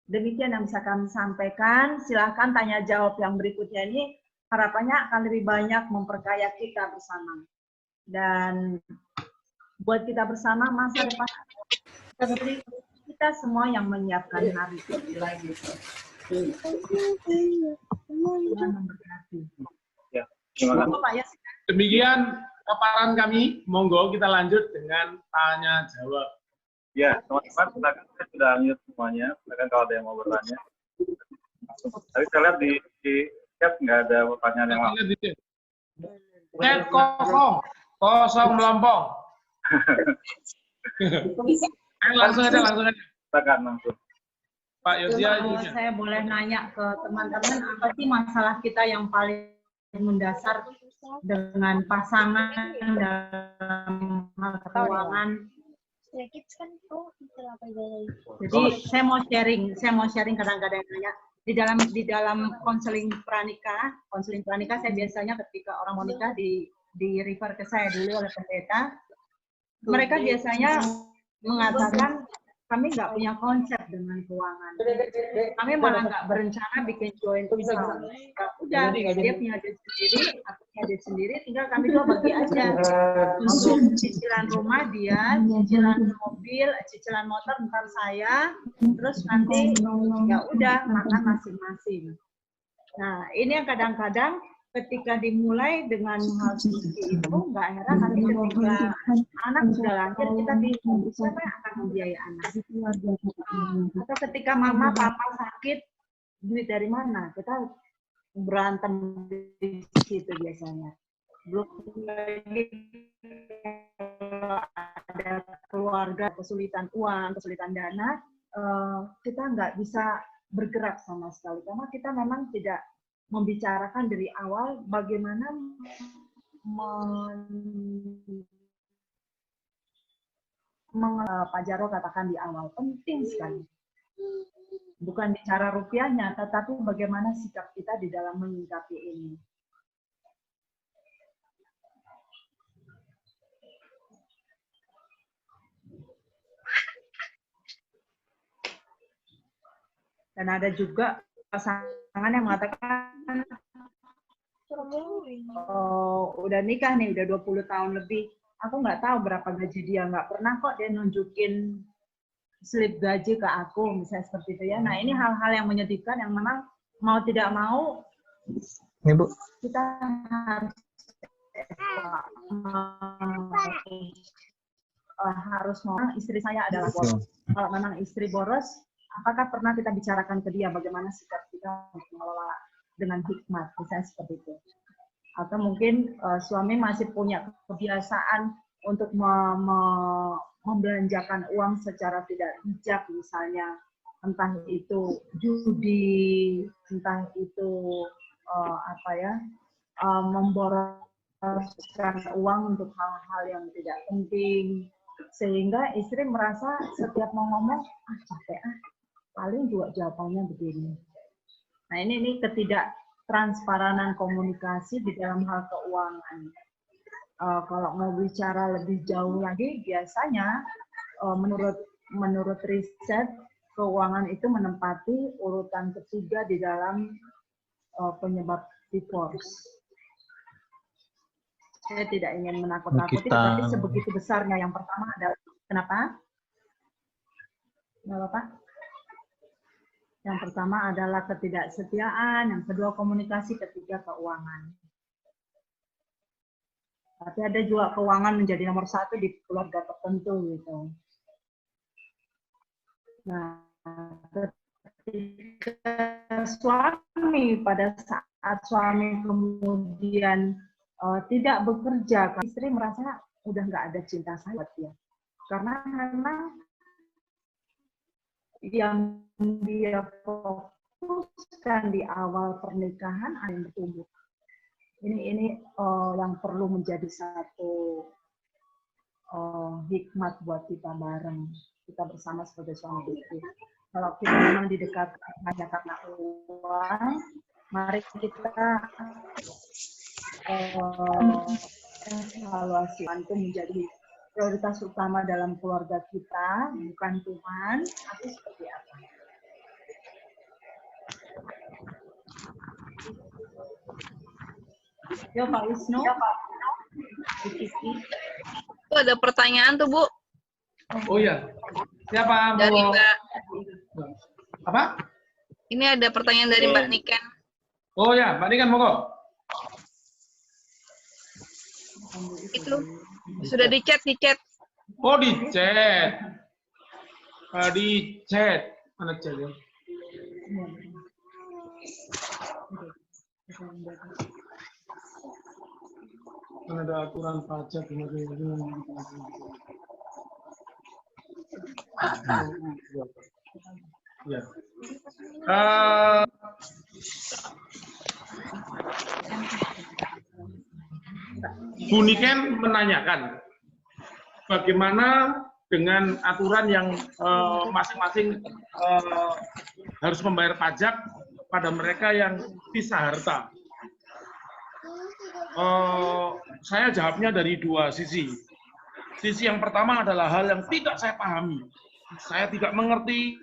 Demikian yang bisa kami sampaikan. Silahkan tanya jawab yang berikutnya ini. Harapannya akan lebih banyak memperkaya kita bersama. Dan buat kita bersama masa depan seperti kita semua yang menyiapkan hari itu. Tuhan memberkati. Ya, terima kasih. Demikian paparan kami. Monggo kita lanjut dengan tanya jawab. Ya, teman-teman, silakan, saya sudah unmute semuanya. Silakan kalau ada yang mau bertanya. Tapi saya lihat di chat nggak ada pertanyaan yang lain. Chat kosong melompong. Langsung aja. Silakan langsung. Pak Yosia. Saya boleh nanya ke teman-teman, apa sih masalah kita yang paling mendasar dengan pasangan dalam hal keuangan? Jadi saya mau sharing kadang-kadang nanya di dalam konseling pranikah saya biasanya ketika orang mau nikah di refer ke saya dulu oleh pendeta. Mereka biasanya mengatakan kami nggak punya konsep dengan keuangan. Kami malah nggak berencana bikin joint account. Udah, dia punya duit sendiri, aku punya duit sendiri, tinggal kami dua bagi aja. Untuk cicilan rumah dia, cicilan mobil, cicilan motor ntar saya, terus nanti ya udah makan masing-masing. Nah, ini yang kadang-kadang ketika dimulai dengan hal seperti itu, nggak heran nanti ketika anak sudah lahir, kita bingung siapa yang akan membiayai anak. Atau ketika mama, papa sakit, duit dari mana? Kita berantem di situ biasanya. Belum lagi ada keluarga kesulitan uang, kesulitan dana, kita nggak bisa bergerak sama sekali. Karena kita memang tidak membicarakan dari awal bagaimana Pak Jarwo katakan di awal, penting sekali. Bukan bicara rupiahnya, tetapi bagaimana sikap kita di dalam menyikapi ini. Dan ada juga pasangan yang mengatakan, oh, udah nikah nih, udah 20 tahun lebih. Aku nggak tahu berapa gaji dia, nggak pernah kok dia nunjukin slip gaji ke aku, misalnya seperti itu ya. Nah, ini hal-hal yang menyedihkan yang memang mau tidak mau Ibu. kita harus mau istri saya adalah boros. Kalau memang istri boros, apakah pernah kita bicarakan ke dia bagaimana sikap kita mengelola dengan hikmat, misalnya seperti itu. Atau mungkin suami masih punya kebiasaan untuk membelanjakan uang secara tidak bijak, misalnya entah itu judi, entah itu memboroskan uang untuk hal-hal yang tidak penting, sehingga istri merasa setiap mau ngomong capek paling juga jawabannya begini. Nah, ini ketidaktransparan komunikasi di dalam hal keuangan. Kalau mau bicara lebih jauh lagi, biasanya menurut riset, keuangan itu menempati urutan ketiga di dalam penyebab divorce. Saya tidak ingin menakut-nakuti, tetapi sebegitu besarnya. Yang pertama adalah, kenapa? Pak? Yang pertama adalah ketidaksetiaan, yang kedua komunikasi, ketiga keuangan. Tapi ada juga keuangan menjadi nomor satu di keluarga tertentu gitu. Nah, ketika suami, pada saat suami kemudian tidak bekerja, istri merasa udah nggak ada cinta saya buat dia. Karena memang yang dia fokuskan di awal pernikahan ada yang bertumbuh. Ini yang perlu menjadi satu hikmat buat kita bareng, kita bersama sebagai suami istri. Kalau kita memang didekatkan hanya karena uang, mari kita evaluasi itu menjadi prioritas utama dalam keluarga kita, bukan Tuhan, tapi seperti apa. Yo, Pak Wisnu. Itu ada pertanyaan tuh, Bu. Oh iya. Siapa? Dari Mbak. Apa? Ini ada pertanyaan dari Mbak Niken. Oh ya, Mbak Niken, monggo. Itu sudah di chat. Oh, di chat. Di chat. Mana chat ya? Kan ada aturan pajak ya. Bu Niken menanyakan bagaimana dengan aturan yang masing-masing harus membayar pajak pada mereka yang pisah harta. Saya jawabnya dari dua sisi. Sisi yang pertama adalah hal yang tidak saya pahami. saya tidak mengerti,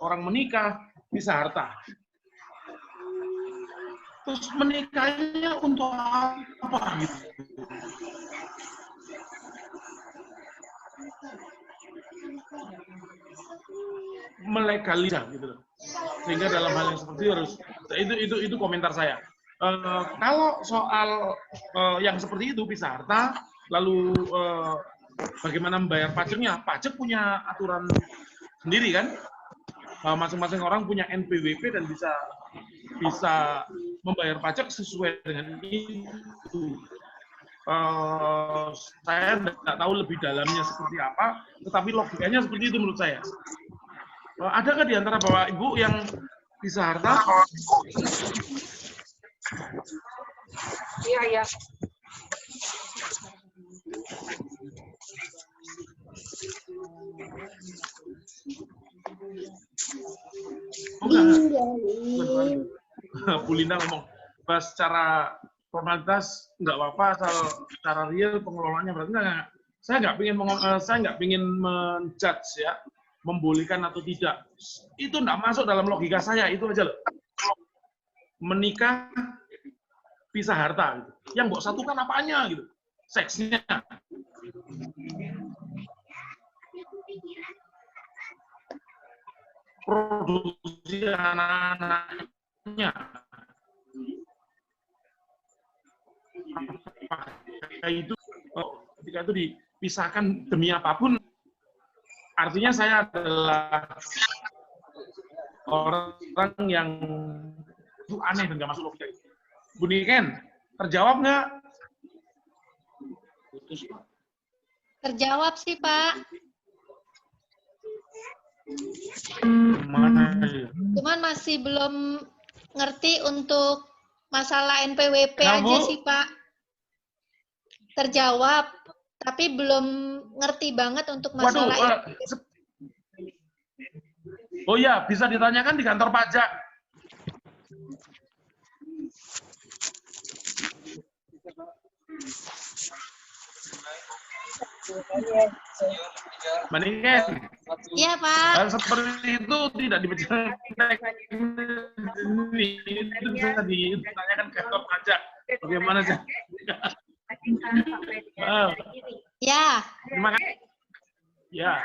orang menikah bisa harta. Terus menikahnya untuk apa gitu? Melegalisasi gitu. Sehingga dalam hal yang seperti itu komentar saya. Kalau soal yang seperti itu bisa harta, lalu bagaimana membayar pajaknya? Pajak punya aturan sendiri kan? Masing-masing orang punya NPWP dan bisa membayar pajak sesuai dengan itu. Saya tidak tahu lebih dalamnya seperti apa, tetapi logikanya seperti itu menurut saya. Adakah di antara Bapak Ibu yang bisa harta? Iya, iya. Bu Linda ngomong, secara formalitas nggak apa-apa, asal secara real pengelolaannya berarti enggak. Saya nggak ingin menjudge ya, membolehkan atau tidak. Itu nggak masuk dalam logika saya, itu aja loh. Menikah bisa harta gitu. Yang mbok satukan apanya gitu? Seksnya. Produksi anak-anaknya. Itu ketika itu dipisahkan demi apapun, artinya saya adalah orang yang itu aneh dan nggak masuk logika. Bu Niken, terjawab nggak? Terjawab sih, Pak. Cuman masih belum ngerti untuk masalah NPWP aja sih, Pak. Terjawab, tapi belum ngerti banget untuk masalah oh ya, bisa ditanyakan di kantor pajak. Mendingan. Iya, Pak. Seperti itu tidak dibicarakan ini, itu bisa ditanyakan ke kantor pajak. Bagaimana sih? Ya. Terima kasih. Ya.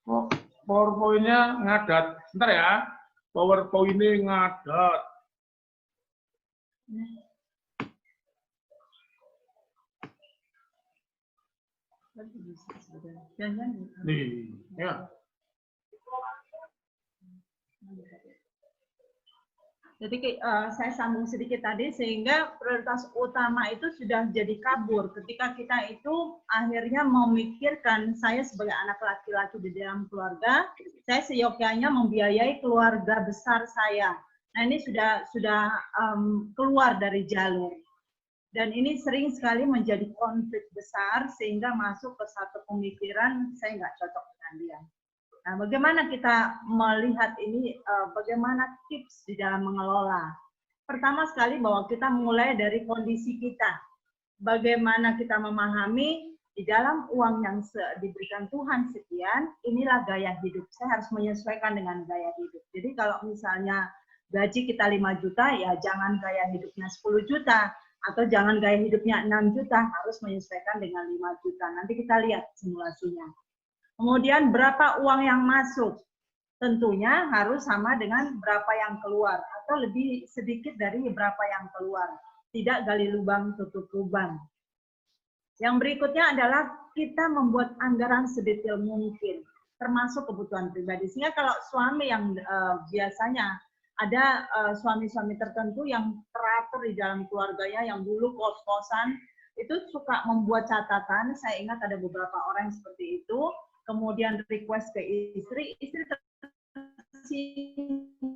Oh, PowerPoint-nya ngadat. Bentar ya. PowerPoint-nya ngadat. Nih, ya. Jadi saya sambung sedikit tadi, sehingga prioritas utama itu sudah jadi kabur ketika kita itu akhirnya memikirkan saya sebagai anak laki-laki di dalam keluarga, saya seyogyanya membiayai keluarga besar saya. Nah ini sudah keluar dari jalur. Dan ini sering sekali menjadi konflik besar sehingga masuk ke satu pemikiran saya nggak cocok dengan dia. Nah, bagaimana kita melihat ini, bagaimana tips di dalam mengelola? Pertama sekali bahwa kita mulai dari kondisi kita. Bagaimana kita memahami di dalam uang yang diberikan Tuhan sekian, inilah gaya hidup. Saya harus menyesuaikan dengan gaya hidup. Jadi kalau misalnya gaji kita 5 juta, ya jangan gaya hidupnya 10 juta. Atau jangan gaya hidupnya 6 juta, harus menyesuaikan dengan 5 juta. Nanti kita lihat simulasinya. Kemudian berapa uang yang masuk? Tentunya harus sama dengan berapa yang keluar atau lebih sedikit dari berapa yang keluar. Tidak gali lubang tutup lubang. Yang berikutnya adalah kita membuat anggaran sedetail mungkin, termasuk kebutuhan pribadi. Sehingga kalau suami yang biasanya ada suami-suami tertentu yang teratur di dalam keluarganya, yang dulu kos-kosan, itu suka membuat catatan. Saya ingat ada beberapa orang yang seperti itu. Kemudian request ke istri tersinggung.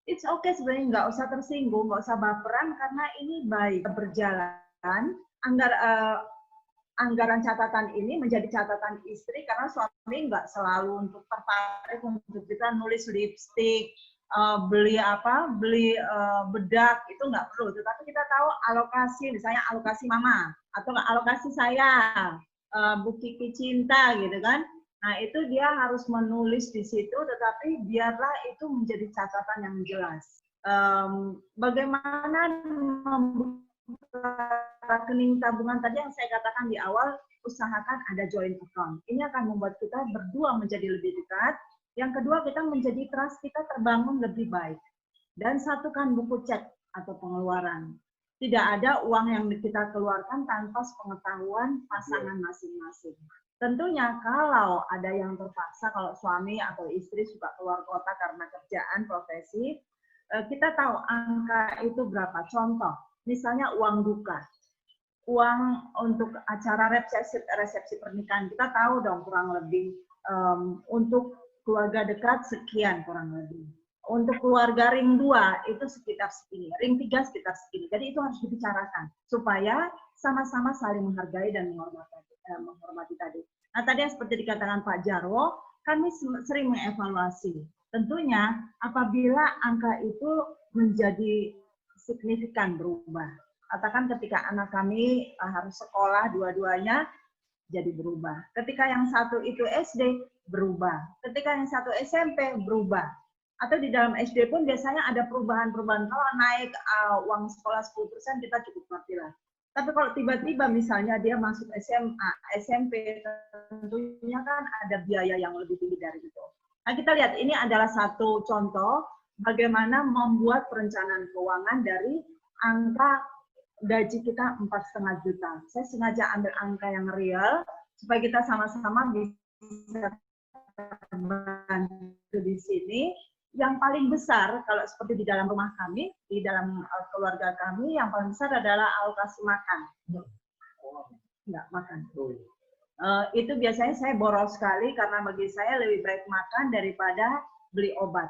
It's okay sebenarnya, nggak usah tersinggung, nggak usah baperan, karena ini baik berjalan. Anggaran catatan ini menjadi catatan istri, karena suami nggak selalu untuk tertarik untuk kita nulis lipstick, beli bedak, itu nggak perlu. Tetapi kita tahu alokasi, misalnya alokasi mama atau alokasi saya, Bu Kiki Cinta gitu kan. Nah itu dia harus menulis di situ, tetapi biarlah itu menjadi catatan yang jelas. Bagaimana membuka rekening tabungan tadi yang saya katakan di awal, usahakan ada joint account. Ini akan membuat kita berdua menjadi lebih dekat. Yang kedua, kita menjadi trust kita terbangun lebih baik. Dan satukan buku cek atau pengeluaran. Tidak ada uang yang kita keluarkan tanpa pengetahuan pasangan masing-masing. Tentunya kalau ada yang terpaksa, kalau suami atau istri suka keluar kota karena kerjaan, profesi, kita tahu angka itu berapa. Contoh, misalnya uang duka. Uang untuk acara resepsi pernikahan, kita tahu dong kurang lebih untuk keluarga dekat sekian kurang lebih. Untuk keluarga ring 2 itu sekitar segini, ring 3 sekitar segini. Jadi itu harus dibicarakan supaya sama-sama saling menghargai dan menghormati tadi. Nah tadi yang seperti dikatakan Pak Jarwo, kami sering mengevaluasi. Tentunya apabila angka itu menjadi signifikan berubah. Katakan ketika anak kami harus sekolah dua-duanya, jadi berubah. Ketika yang satu itu SD, berubah. Ketika yang satu SMP, berubah. Atau di dalam SD pun biasanya ada perubahan-perubahan. Kalau naik uang sekolah 10%, kita cukup ngerti lah. Tapi kalau tiba-tiba misalnya dia masuk SMA, SMP, tentunya kan ada biaya yang lebih tinggi dari itu. Nah kita lihat, ini adalah satu contoh bagaimana membuat perencanaan keuangan dari angka gaji kita 4,5 juta. Saya sengaja ambil angka yang real supaya kita sama-sama bisa terbantu di sini. Yang paling besar kalau seperti di dalam rumah kami, di dalam keluarga kami, yang paling besar adalah alokasi makan. Enggak makan. Itu biasanya saya boros sekali karena bagi saya lebih baik makan daripada beli obat.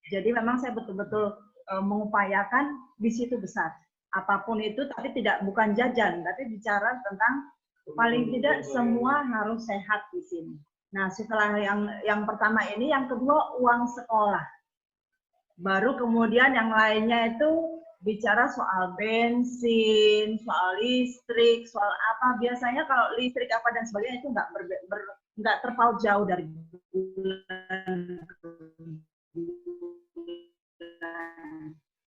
Jadi memang saya betul-betul mengupayakan di situ besar. Apapun itu, tapi bukan jajan, tapi bicara tentang paling tidak semua harus sehat di sini. Nah, setelah yang pertama ini, yang kedua uang sekolah. Baru kemudian yang lainnya itu bicara soal bensin, soal listrik, soal apa. Biasanya kalau listrik apa dan sebagainya itu nggak terpaut jauh dari bulan.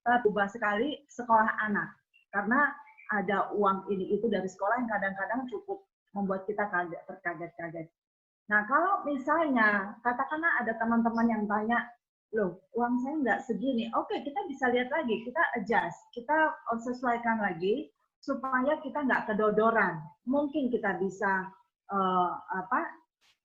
Berubah sekali sekolah anak karena ada uang ini itu dari sekolah yang kadang-kadang cukup membuat kita terkaget-kaget. Nah kalau misalnya katakanlah ada teman-teman yang tanya, loh uang saya nggak segini, oke kita bisa lihat lagi, kita adjust, kita sesuaikan lagi supaya kita nggak kedodoran. Mungkin kita bisa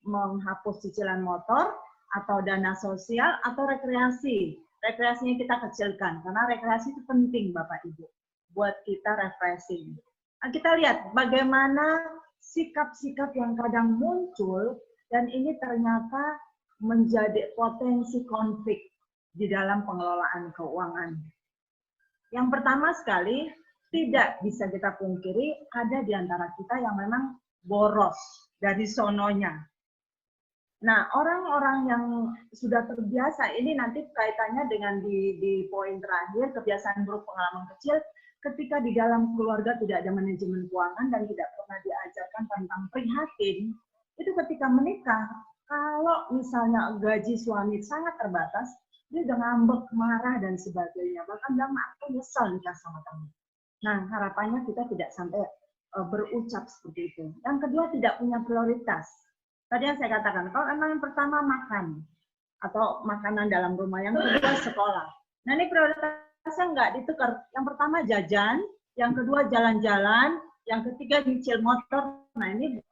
menghapus cicilan motor atau dana sosial atau rekreasi. Rekreasinya kita kecilkan, karena rekreasi itu penting Bapak Ibu, buat kita refreshing. Nah, kita lihat bagaimana sikap-sikap yang kadang muncul, dan ini ternyata menjadi potensi konflik di dalam pengelolaan keuangan. Yang pertama sekali, tidak bisa kita pungkiri, ada di antara kita yang memang boros dari sononya. Nah, orang-orang yang sudah terbiasa, ini nanti kaitannya dengan di poin terakhir, kebiasaan buruk pengalaman kecil, ketika di dalam keluarga tidak ada manajemen keuangan dan tidak pernah diajarkan tentang prihatin, itu ketika menikah, kalau misalnya gaji suami sangat terbatas, dia udah ngambek, marah, dan sebagainya. Bahkan bilang, aku nyesel nikah sama kamu. Nah, harapannya kita tidak sampai berucap seperti itu. Yang kedua, tidak punya prioritas. Tadi yang saya katakan, kalau memang yang pertama makan, atau makanan dalam rumah, yang kedua sekolah. Nah ini prioritasnya nggak ditukar. Yang pertama jajan, yang kedua jalan-jalan, yang ketiga nyicil motor. Nah ini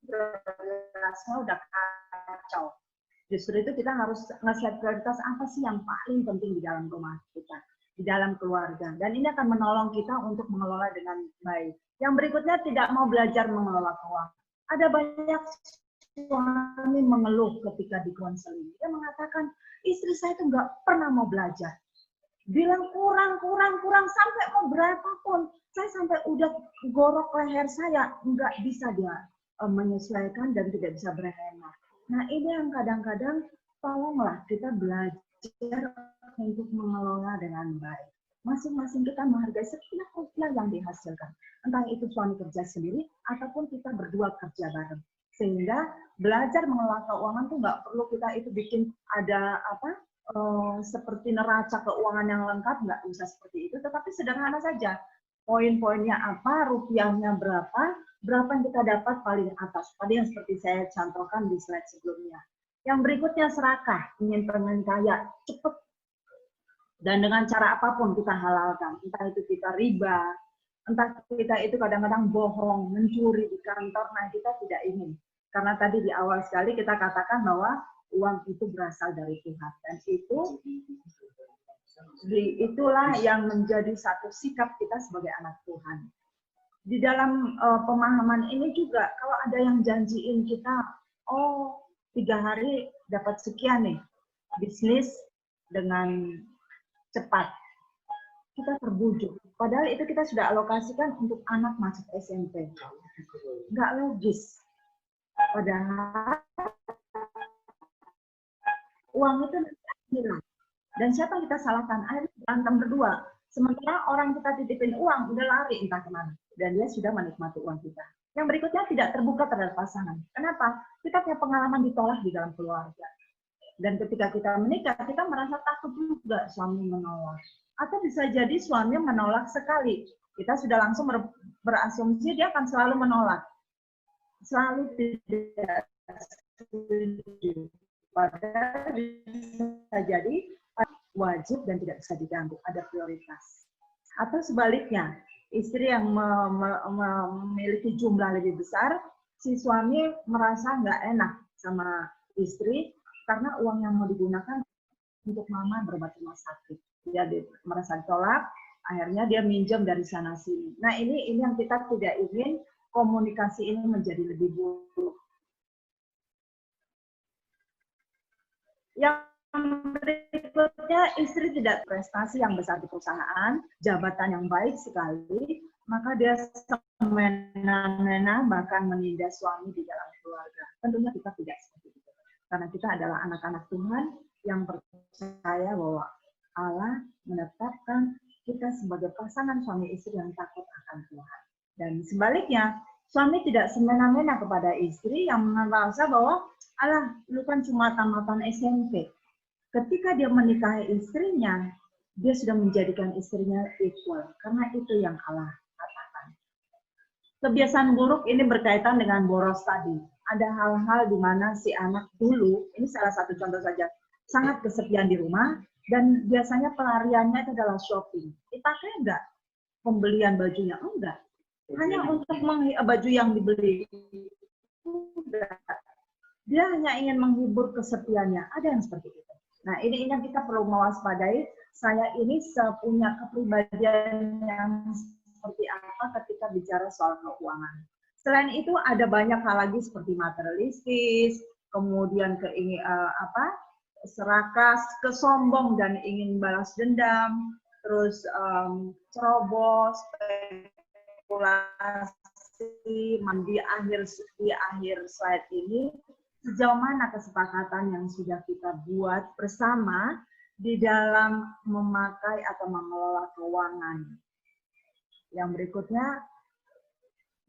prioritasnya udah kacau. Justru itu kita harus nge-set prioritas apa sih yang paling penting di dalam rumah kita, di dalam keluarga. Dan ini akan menolong kita untuk mengelola dengan baik. Yang berikutnya tidak mau belajar mengelola keuangan. Ada banyak suami mengeluh ketika di konseling. Dia mengatakan, istri saya itu nggak pernah mau belajar. Bilang kurang, sampai mau berapapun. Saya sampai udah gorok leher saya, nggak bisa dia menyesuaikan dan tidak bisa berhemat. Nah ini yang kadang-kadang tolonglah kita belajar untuk mengelola dengan baik. Masing-masing kita menghargai setiap rupiah yang dihasilkan. Entah itu suami kerja sendiri, ataupun kita berdua kerja bareng. Sehingga belajar mengelola keuangan tuh nggak perlu kita itu bikin ada seperti neraca keuangan yang lengkap, nggak usah seperti itu, tetapi sederhana saja. Poin-poinnya apa, rupiahnya berapa yang kita dapat paling atas. Tadi yang seperti saya contohkan di slide sebelumnya. Yang berikutnya serakah, ingin pengen kaya, cepat. Dan dengan cara apapun kita halalkan. Entah itu kita riba, entah kita itu kadang-kadang bohong, mencuri di kantor, nah kita tidak ingin. Karena tadi di awal sekali kita katakan bahwa uang itu berasal dari Tuhan. Dan itulah yang menjadi satu sikap kita sebagai anak Tuhan. Di dalam pemahaman ini juga, kalau ada yang janjiin kita, 3 hari dapat sekian nih, bisnis dengan cepat, kita terbujuk. Padahal itu kita sudah alokasikan untuk anak masuk SMP. Nggak logis. Padahal uang itu hilang. Dan siapa yang kita salahkan? Akhirnya berantem berdua. Sementara orang kita titipin uang, udah lari entah kemana. Dan dia sudah menikmati uang kita. Yang berikutnya tidak terbuka terhadap pasangan. Kenapa? Kita punya pengalaman ditolak di dalam keluarga. Dan ketika kita menikah, kita merasa takut juga suami menolak. Atau bisa jadi suami menolak sekali. Kita sudah langsung berasumsi dia akan selalu menolak. Selalu tidak setuju. Padahal bisa jadi wajib dan tidak bisa diganggu. Ada prioritas. Atau sebaliknya, istri yang memiliki jumlah lebih besar, si suami merasa nggak enak sama istri, karena uang yang mau digunakan untuk mama berobat rumah sakit. Dia merasa ditolak, akhirnya dia minjem dari sana sini. Nah ini yang kita tidak ingin, komunikasi ini menjadi lebih buruk. Yang berikutnya, istri tidak prestasi yang besar di perusahaan, jabatan yang baik sekali, maka dia semena-mena bahkan menindas suami di dalam keluarga. Tentunya kita tidak seperti itu. Karena kita adalah anak-anak Tuhan yang percaya bahwa Allah menetapkan kita sebagai pasangan suami istri yang takut akan Tuhan. Dan sebaliknya, suami tidak semena-mena kepada istri yang merasa bahwa Allah, lu kan cuma tamatan SMP. Ketika dia menikahi istrinya, dia sudah menjadikan istrinya equal. Karena itu yang Allah katakan. Kebiasaan buruk ini berkaitan dengan boros tadi. Ada hal-hal di mana si anak dulu, ini salah satu contoh saja, sangat kesepian di rumah, dan biasanya pelariannya itu adalah shopping. Dipakai enggak pembelian bajunya? Enggak. Hanya untuk baju yang dibeli. Enggak. Dia hanya ingin menghibur kesepiannya. Ada yang seperti itu. Nah, ini yang kita perlu mewaspadai. Saya ini punya kepribadian yang seperti apa ketika bicara soal keuangan. Selain itu ada banyak hal lagi seperti materialistis, kemudian serakah, kesombong dan ingin balas dendam, terus ceroboh, spekulasi. Di akhir slide ini, sejauh mana kesepakatan yang sudah kita buat bersama di dalam memakai atau mengelola keuangan. Yang berikutnya,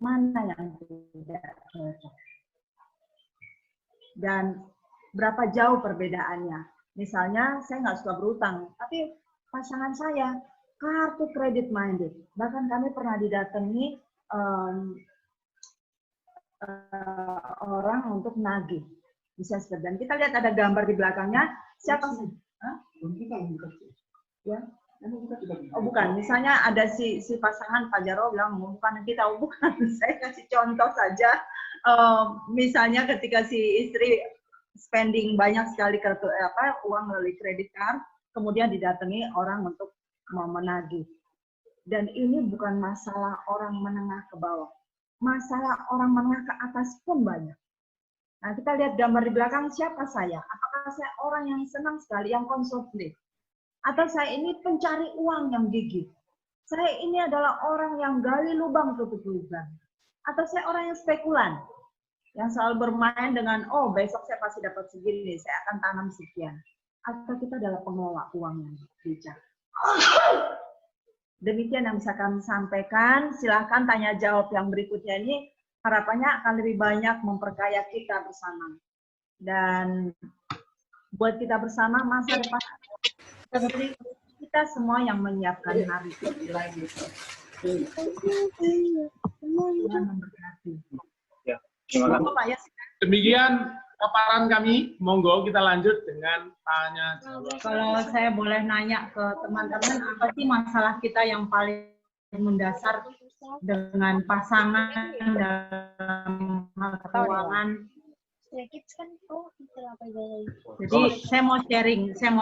mana yang tidak cocok. Dan berapa jauh perbedaannya. Misalnya, saya nggak suka berutang, tapi pasangan saya kartu kredit minded. Bahkan kami pernah didatangi orang untuk nagih. Bisa seperti, dan kita lihat ada gambar di belakangnya, siapa sih? Ya. Oh bukan, misalnya ada si pasangan Pak Jarwo bilang bukan kita, bukan. Saya kasih contoh saja. Misalnya ketika si istri spending banyak sekali uang melalui kredit card, kemudian didatangi orang untuk menagih. Dan ini bukan masalah orang menengah ke bawah, masalah orang menengah ke atas pun banyak. Nah kita lihat gambar di belakang, siapa saya? Apakah saya orang yang senang sekali, yang konsumtif? Atau saya ini pencari uang yang gigih? Saya ini adalah orang yang gali lubang tutup lubang? Atau saya orang yang spekulan? yang selalu bermain dengan, oh besok saya pasti dapat segini, saya akan tanam sekian. Atau kita adalah pengelola keuangan bijak. Demikian yang bisa kami sampaikan. Silahkan tanya jawab yang berikutnya ini harapannya akan lebih banyak memperkaya kita bersama. Dan buat kita bersama masa depan kita semua yang menyiapkan hari itu. Tuhan memberkati. Ya, terima kasih. Demikian paparan kami. Monggo kita lanjut dengan tanya jawab. Kalau saya boleh nanya ke teman-teman, apa sih masalah kita yang paling mendasar dengan pasangan dalam hal keuangan? Jadi saya mau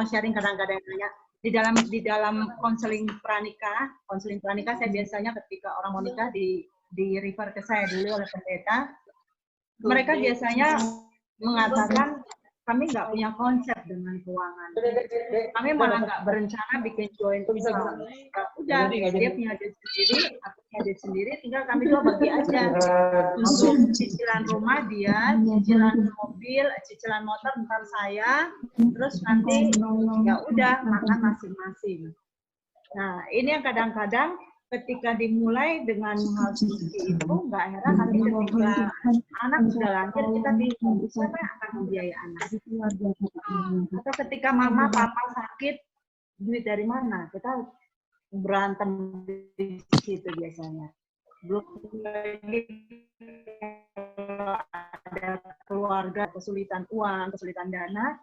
sharing kadang-kadang nanya di dalam konseling pranikah saya biasanya ketika orang mau nikah di refer ke saya dulu oleh pendeta. Mereka biasanya mengatakan kami nggak punya konsep dengan keuangan. Kami malah nggak berencana bikin joint account. Udah, dia punya duit sendiri, aku punya duit sendiri, tinggal kami dua bagi aja. Untuk cicilan rumah dia, cicilan mobil, cicilan motor ntar saya, terus nanti ya udah makan masing-masing. Nah, ini yang kadang-kadang ketika dimulai dengan hal seperti itu, nggak heran nanti ketika anak sudah lahir, kita bingung, siapa yang akan membiayai anak? Atau ketika mama, papa sakit, duit dari mana? Kita berantem di situ biasanya. Belum lagi ada keluarga, kesulitan uang, kesulitan dana,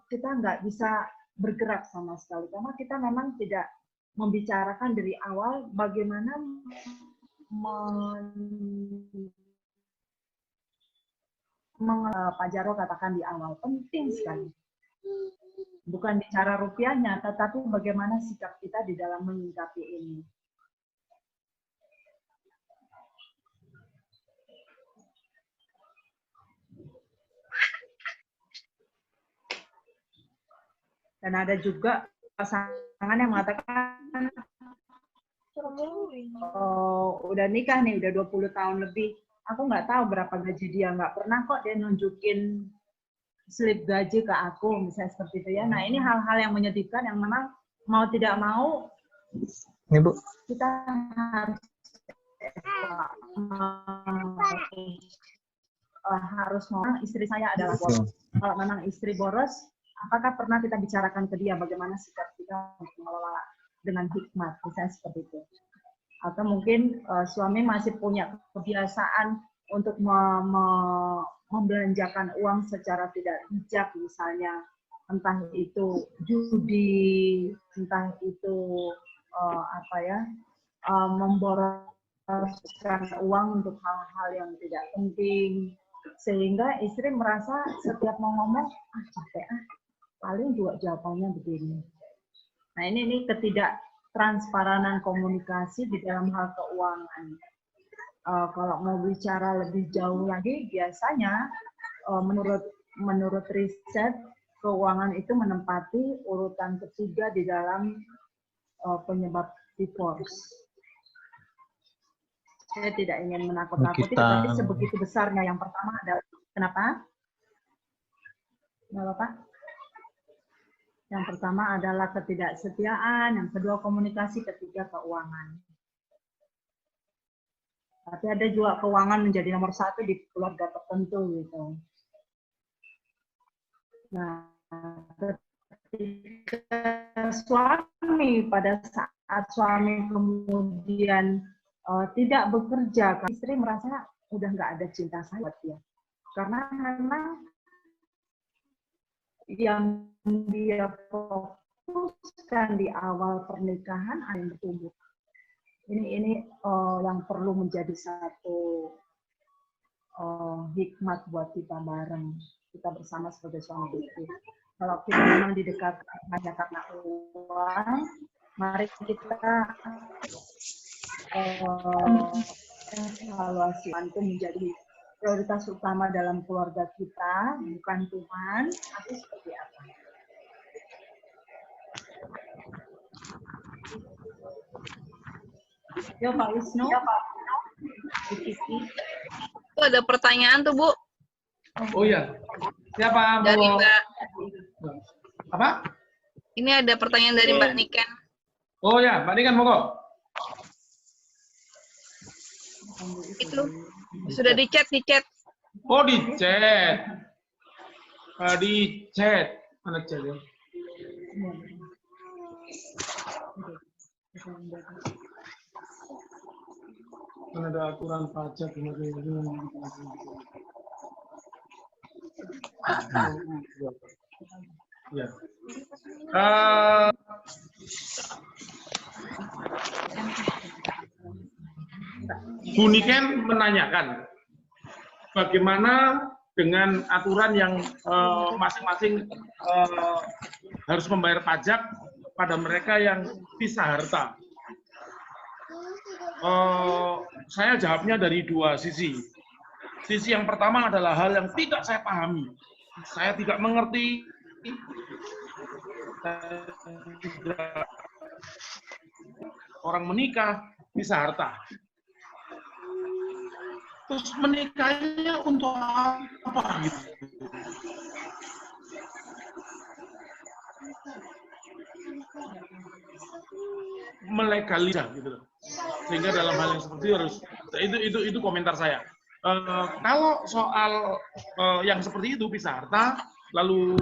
kita nggak bisa bergerak sama sekali. Karena kita memang tidak membicarakan dari awal bagaimana Pak Jarwo katakan di awal, penting sekali. Bukan bicara rupiahnya, tetapi bagaimana sikap kita di dalam menyikapi ini. Dan ada juga pasangan yang mengatakan, oh, udah nikah nih, udah 20 tahun lebih. Aku nggak tahu berapa gaji dia, nggak pernah kok dia nunjukin slip gaji ke aku, misalnya seperti itu ya. Nah, ini hal-hal yang menyedihkan, yang memang mau tidak mau, Ibu, kita harus mau, istri saya adalah boros. Kalau memang istri boros, apakah pernah kita bicarakan ke dia bagaimana sikap kita mengelola dengan hikmat, misalnya seperti itu. Atau mungkin suami masih punya kebiasaan untuk membelanjakan uang secara tidak bijak, misalnya entah itu judi, entah itu memboroskan uang untuk hal-hal yang tidak penting, sehingga istri merasa setiap mau ngomong capek paling juga jawabannya begini. Nah, ini ketidaktransparan komunikasi di dalam hal keuangan. Kalau mau bicara lebih jauh lagi, biasanya menurut riset, keuangan itu menempati urutan ketiga di dalam penyebab divorce. Saya tidak ingin menakut-nakuti, tetapi sebegitu besarnya. Yang pertama adalah, kenapa? Kenapa, Pak? Yang pertama adalah ketidaksetiaan, yang kedua komunikasi, ketiga keuangan. Tapi ada juga keuangan menjadi nomor satu di keluarga tertentu gitu. Nah, ketika suami, pada saat suami kemudian tidak bekerja, istri merasa udah nggak ada cinta saya buat dia. Karena memang yang dia fokuskan di awal pernikahan ada yang bertumbuh. Ini yang perlu menjadi satu hikmat buat kita bareng, kita bersama sebagai suami istri. Kalau kita memang didekatkan hanya karena uang, mari kita evaluasi itu menjadi prioritas utama dalam keluarga kita, bukan Tuhan, tapi seperti apa? Yo Pak Wisnu, Itu ada pertanyaan tuh, Bu. Oh iya. Siapa? Dari Mau- Mbak. Apa? Ini ada pertanyaan dari Mbak Niken. Oh ya, Mbak Niken, monggo. Itu sudah di chat. Oh, di chat. Di chat. Mana chat ya? Kan ada aturan pajak. Ya. Bu Niken menanyakan bagaimana dengan aturan yang masing-masing harus membayar pajak pada mereka yang pisah harta. Saya jawabnya dari dua sisi. Sisi yang pertama adalah hal yang tidak saya pahami. Saya tidak mengerti. Orang menikah pisah harta. Terus menikahnya untuk apa gitu? Melegalisir gitu. Sehingga dalam hal yang seperti itu komentar saya. Kalau soal yang seperti itu pisah harta, lalu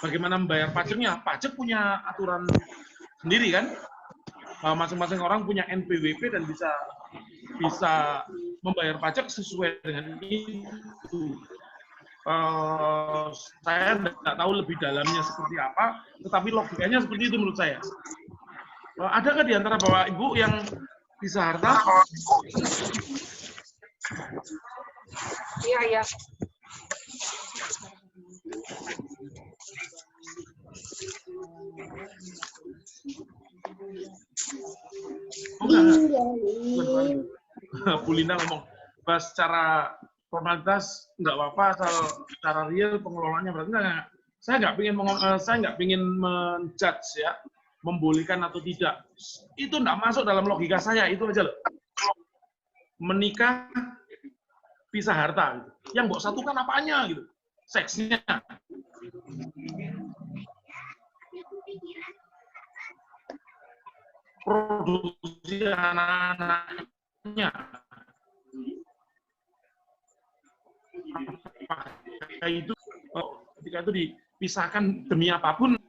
bagaimana membayar pajaknya? Pajak punya aturan sendiri kan? Masing-masing orang punya NPWP dan bisa membayar pajak sesuai dengan itu. Saya tidak tahu lebih dalamnya seperti apa, tetapi logikanya seperti itu menurut saya. Adakah di antara Bapak Ibu yang pisah harta? Iya. Bu Linda ngomong, bahas secara formalitas nggak apa-apa, asal secara real pengelolaannya berarti nggak. Saya nggak ingin menjudge ya, membolehkan atau tidak. Itu nggak masuk dalam logika saya, itu aja loh. Menikah pisah harta, gitu. Yang mbok satukan apanya gitu, seksnya. Produksi anak-anaknya. Ketika itu dipisahkan demi apapun,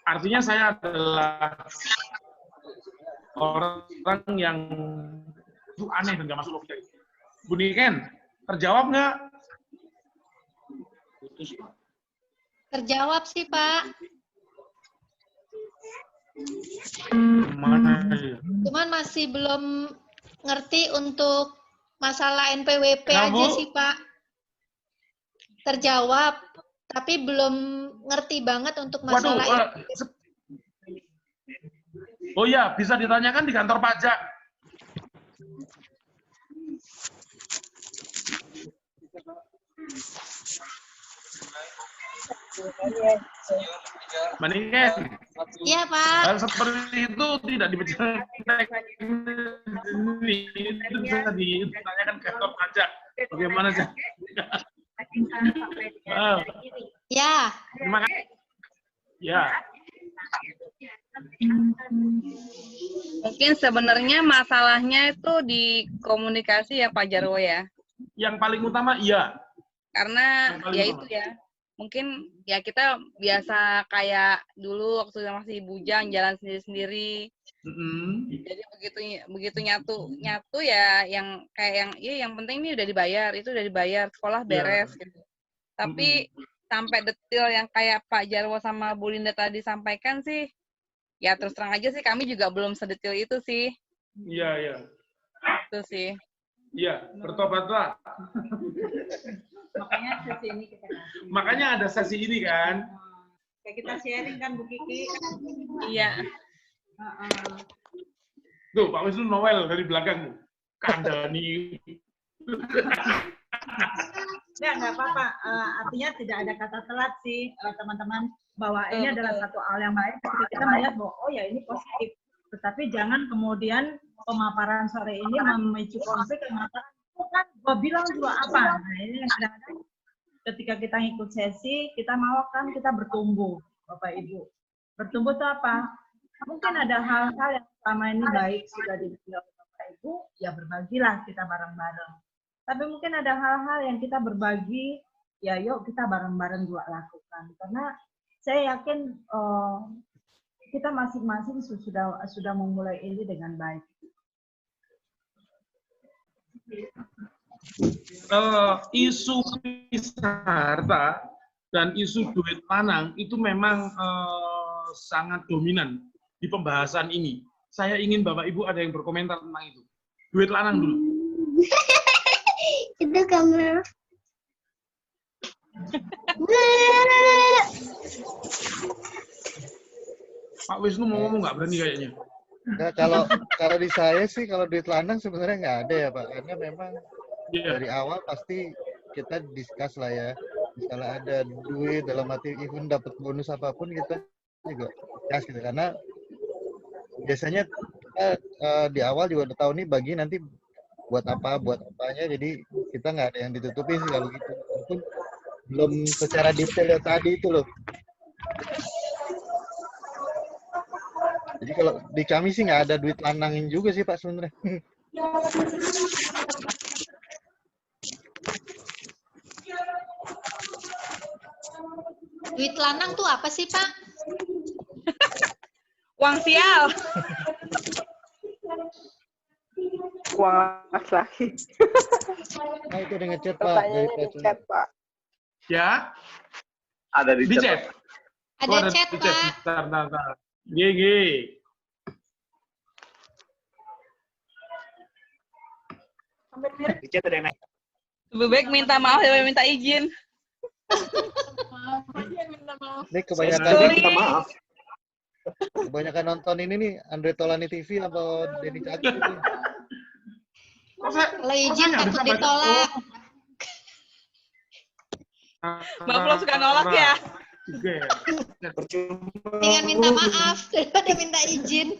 artinya saya adalah orang yang itu aneh dan nggak masuk logika. Bu Niken, terjawab nggak? Terjawab sih, Pak. Mana ya? Cuman masih belum ngerti untuk masalah NPWP Ya, aja Bu. sih, Pak. Terjawab, tapi belum ngerti banget untuk masalah NPWP. Oh ya, bisa ditanyakan di kantor pajak. Mendingan Iya, Pak. hal seperti itu tidak dibicarakan ini. Itu bisa ditanyakan ke kantor pajak. Bagaimana sih? Ya. Terima kasih. Ya. Mungkin sebenarnya masalahnya itu di komunikasi ya Pak Jarwo ya. Yang paling utama iya. Karena Yang paling ya utama. itu ya. Mungkin ya kita biasa kayak dulu waktu masih bujang jalan sendiri-sendiri. Jadi begitu nyatu ya yang kayak yang penting ini udah dibayar, itu udah dibayar, sekolah beres gitu. Tapi sampai detail yang kayak Pak Jarwo sama Bu Linda tadi sampaikan sih, ya terus terang aja sih kami juga belum sedetail itu sih. Iya. Itu sih. Iya, bertobatlah. Makanya sesi ini kita kasih. Makanya ada sesi ini kan. Kayak kita sharing kan Bu Kiki. Iya. Tuh, Pak Wisnu Noel dari belakang. Kandani. Ya, nggak apa-apa. Artinya tidak ada kata telat sih, teman-teman. Bahwa ini adalah satu hal yang baik. Ketika kita melihat bahwa, oh ya ini positif. Tetapi jangan kemudian pemaparan sore ini memicu konflik yang mengatakan, kan Gua bilang juga apa? Nah, ini yang kadang-kadang ketika kita ngikut sesi, kita mau kan kita bertumbuh, Bapak Ibu. Bertumbuh itu apa? Mungkin ada hal-hal yang selama ini baik sudah dibagi oleh Bapak Ibu, ya berbagilah kita bareng-bareng. Tapi mungkin ada hal-hal yang kita berbagi, ya yuk kita bareng-bareng juga lakukan. Karena saya yakin kita masing-masing sudah memulai ini dengan baik. Isu pisah harta dan isu duit lanang itu memang sangat dominan di pembahasan ini. Saya ingin Bapak Ibu ada yang berkomentar tentang itu. Duit lanang dulu. Itu kamera. Pak Wisnu mau ngomong nggak berani kayaknya. Nah, kalau di saya sih kalau duit lanang sebenarnya nggak ada ya Pak, karena memang dari awal pasti kita discuss lah ya. Misalnya ada duit dalam arti even dapat bonus apapun kita juga discuss gitu, karena biasanya kita di awal juga udah tahu nih bagi nanti buat apanya, jadi kita nggak ada yang ditutupin sih kalau gitu. Mungkin belum secara detail ya tadi itu loh. Jadi kalau di kami sih nggak ada duit lanangin juga sih Pak sebenarnya. Duit lanang tuh apa sih, Pak? Uang sial. Uang laki-laki. Nah itu udah ngechat Pak. Dari chat, Pak. Ya? Ada di Di chat. chat. Ada chat, Pak. Bentar. GG. Di chat ada yang naik. Lebih baik minta maaf daripada minta izin. Ini kebanyakan Minta maaf. kebanyakan nonton ini nih Andre Tolani TV atau Denny Cagi ini. Kalau izin takut ditolak. Mbak Flo suka nolak ya? Juga ya. Dengan minta maaf daripada minta izin.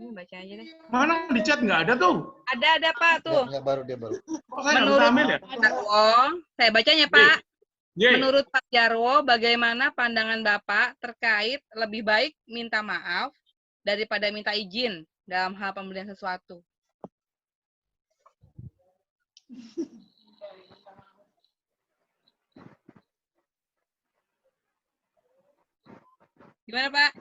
Ini baca aja deh. Mana di chat nggak ada tuh? Ada Pak tuh. Nggak baru dia baru. Kok saya nggak bisa ambil ya? Jarwo, saya bacanya Pak. Ye. Menurut Pak Jarwo, bagaimana pandangan Bapak terkait lebih baik minta maaf daripada minta izin dalam hal pembelian sesuatu? Gimana Pak?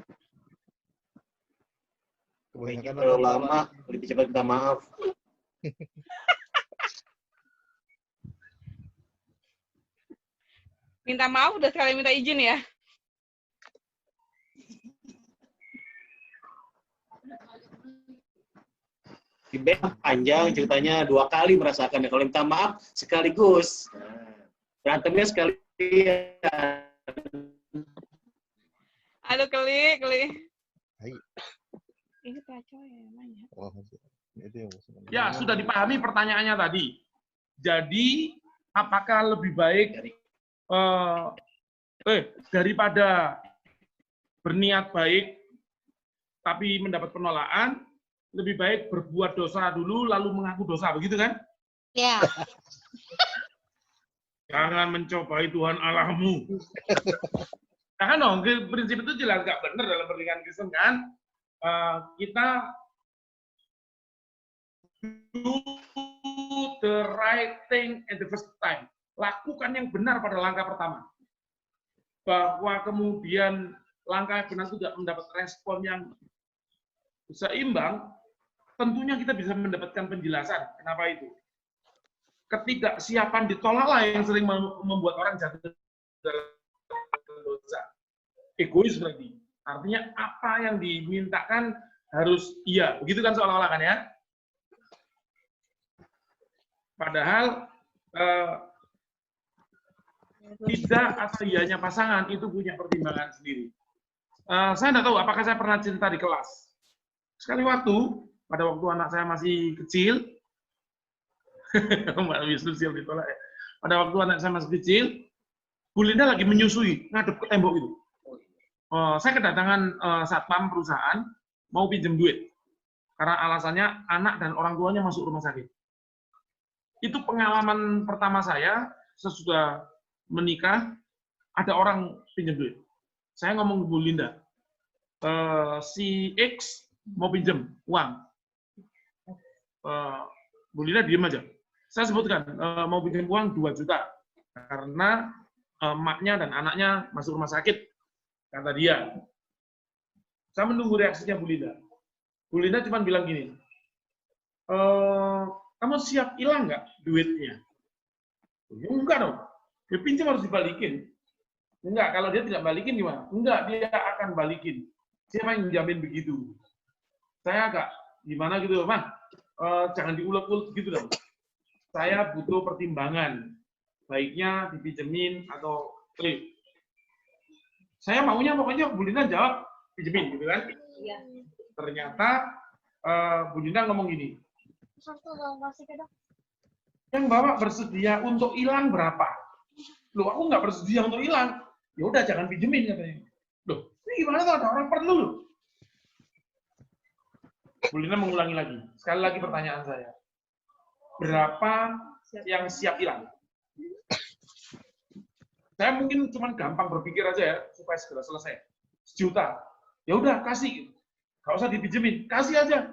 Kebanyakan Kalau lama, lebih cepat minta maaf. Minta maaf udah sekali minta izin ya? Di band panjang ceritanya 2 kali merasakan. Kalau minta maaf sekaligus. Berantemnya sekalian. Aduh, keli. Hai. Ini kacau ya namanya. Oh, itu yang Ya, sudah dipahami pertanyaannya tadi. Jadi, apakah lebih baik daripada berniat baik tapi mendapat penolakan, lebih baik berbuat dosa dulu lalu mengaku dosa, begitu kan? Ya. Jangan mencobai Tuhan Allahmu. Nah, kan dong, prinsip itu jelas nggak benar dalam pernikahan Kristen kan? Kita do the right thing at the first time. Lakukan yang benar pada langkah pertama. Bahwa kemudian langkah yang benar itu tidak mendapat respon yang seimbang, tentunya kita bisa mendapatkan penjelasan. Kenapa itu? Ketidaksiapan ditolaklah yang sering membuat orang jatuh dalam dosa. Egois berarti. Artinya apa yang dimintakan harus iya. Begitu kan seolah-olah kan ya? Padahal tidak atau iyanya pasangan itu punya pertimbangan sendiri. Saya tidak tahu apakah saya pernah cerita di kelas. Sekali waktu, pada waktu anak saya masih kecil, Mbak Wisnu siap ditolak ya. Pada waktu anak saya masih kecil, Bu Linda lagi menyusui, ngadep ke tembok itu. Saya kedatangan satpam perusahaan, mau pinjam duit. Karena alasannya anak dan orang tuanya masuk rumah sakit. Itu pengalaman pertama saya sesudah menikah, ada orang pinjam duit. Saya ngomong ke Bu Linda, si X mau pinjam uang. Bu Linda diem aja. Saya sebutkan, mau pinjam uang 2 juta. Karena emaknya dan anaknya masuk rumah sakit, kata dia. Saya menunggu reaksinya Bu Linda. Bu Linda cuma bilang gini, kamu siap hilang nggak duitnya? Ya, enggak dong. Ya, pinjam harus dibalikin. Enggak, kalau dia tidak balikin gimana? Enggak, dia akan balikin. Siapa yang menjamin begitu? Saya agak gimana gitu, Mah, jangan diulek-ulek gitu dong. Saya butuh pertimbangan. Baiknya dipinjemin atau klik. Saya maunya pokoknya Bu Linda jawab pinjemin gitu kan? Iya. Ternyata Bu Linda ngomong gini. Yang Bapak bersedia untuk hilang berapa? Loh, aku nggak bersedia untuk hilang. Ya udah jangan pinjemin katanya. Loh, ini gimana tuh, ada orang perlu loh. Bu Linda mengulangi lagi. Sekali lagi pertanyaan saya. Berapa yang siap hilang? Saya mungkin cuma gampang berpikir aja ya, supaya segera selesai. 1 juta. Ya udah, kasih. Gak usah dipinjemin, kasih aja.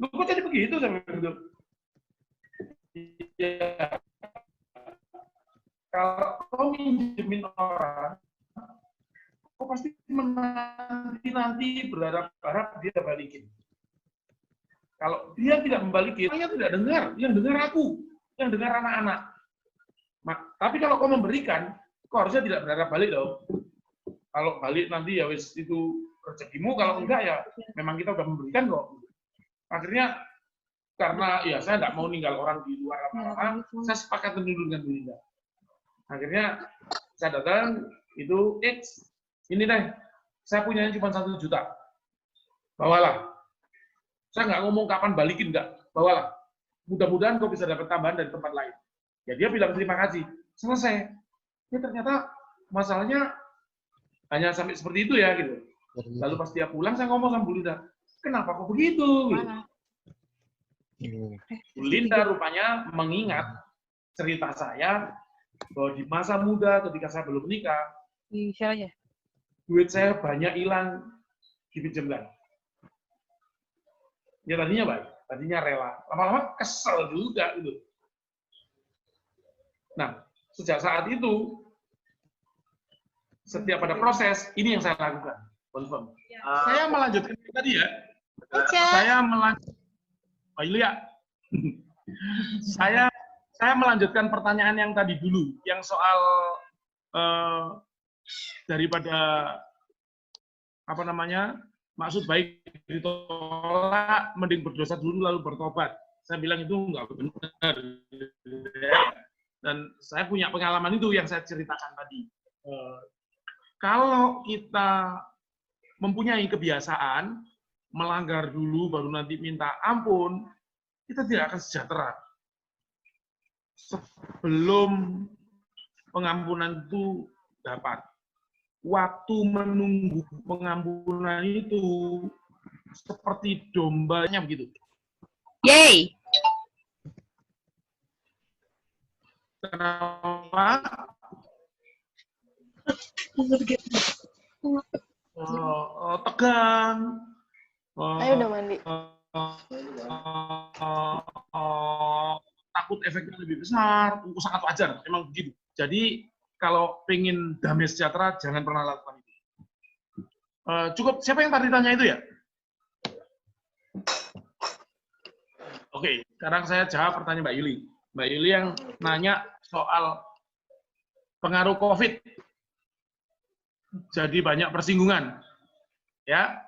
Loh, kok jadi begitu? Saya bilang. Ya. Kalau minjemin orang, kok pasti menanti berharap dia balikin. Kalau dia tidak membalikin, saya tidak dengar. Yang dengar aku, yang dengar anak-anak. Tapi kalau kau memberikan, kau harusnya tidak berharap balik dong. Kalau balik nanti ya wis itu rezekimu, kalau enggak ya memang kita udah memberikan kok. Akhirnya karena ya saya nggak mau ninggal orang di luar apa-apa, saya sepakat dulu dengan Bu Linda. Akhirnya saya datang, itu X, ini deh, saya punya cuma 1 juta. Bawalah. Saya nggak ngomong kapan balikin, nggak. Bawalah. Mudah-mudahan kau bisa dapat tambahan dari tempat lain. Ya dia bilang terima kasih. Selesai. Ya ternyata masalahnya hanya sampai seperti itu ya gitu. Lalu pas dia pulang saya ngomong sama Bu Linda, kenapa kok begitu? Bu Linda rupanya mengingat cerita saya bahwa di masa muda ketika saya belum menikah, duit saya banyak hilang dipinjamkan. Ya tadinya baik, tadinya rela, lama-lama kesel juga gitu. Nah, sejak saat itu, setiap ada proses, ini yang saya lakukan. Confirm. Saya melanjutkan tadi ya. Saya melanjutkan. Pak Yulia. Saya melanjutkan pertanyaan yang tadi dulu, yang soal daripada apa namanya, maksud baik ditolak, mending berdosa dulu lalu bertobat. Saya bilang itu nggak benar. Dan saya punya pengalaman itu yang saya ceritakan tadi. Kalau kita mempunyai kebiasaan melanggar dulu baru nanti minta ampun, kita tidak akan sejahtera. Sebelum pengampunan itu dapat, waktu menunggu pengampunan itu seperti dombanya begitu. Yeay. Kenapa? Tegang. Ayo udah mandi. Takut efeknya lebih besar, sangat wajar, memang begitu. Jadi kalau pengen damai sejahtera, jangan pernah lakukan itu. Cukup, siapa yang tadi tanya itu ya? Oke, sekarang saya jawab pertanyaan Mbak Yuli. Mbak Yuli yang nanya soal pengaruh COVID. Jadi banyak persinggungan. Ya,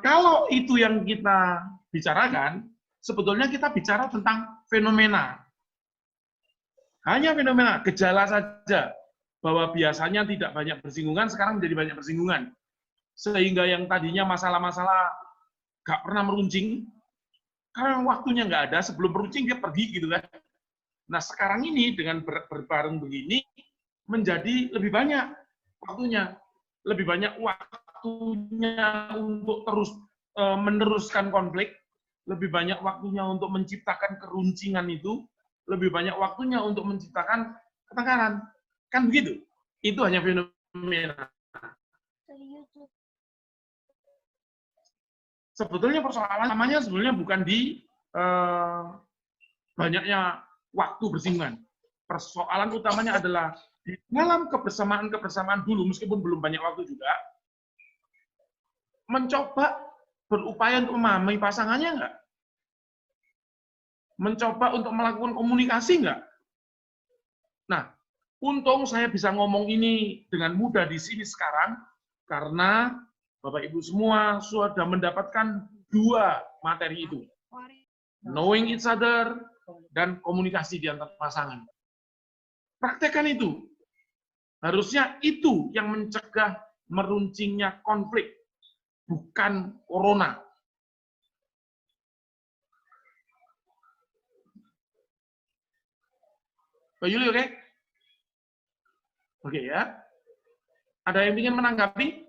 kalau itu yang kita bicarakan, sebetulnya kita bicara tentang fenomena. Hanya fenomena, gejala saja. Bahwa biasanya tidak banyak bersinggungan, sekarang menjadi banyak bersinggungan. Sehingga yang tadinya masalah-masalah nggak pernah meruncing, karena waktunya nggak ada, sebelum meruncing dia pergi gitu kan. Nah sekarang ini dengan berbareng begini, menjadi lebih banyak waktunya. Lebih banyak waktunya untuk terus meneruskan konflik, lebih banyak waktunya untuk menciptakan keruncingan itu, lebih banyak waktunya untuk menciptakan ketengkaran. Kan begitu? Itu hanya fenomena. Sebetulnya persoalan namanya sebenarnya bukan di banyaknya waktu bersinggungan. Persoalan utamanya adalah di dalam kebersamaan dulu, meskipun belum banyak waktu juga, mencoba berupaya untuk memahami pasangannya enggak? Mencoba untuk melakukan komunikasi enggak? Nah, untung saya bisa ngomong ini dengan mudah di sini sekarang, karena Bapak Ibu semua sudah mendapatkan dua materi itu. Knowing each other dan komunikasi di antar pasangan. Praktekkan itu. Harusnya itu yang mencegah meruncingnya konflik, bukan corona. Pak Yuli, oke? Oke ya. Ada yang ingin menanggapi?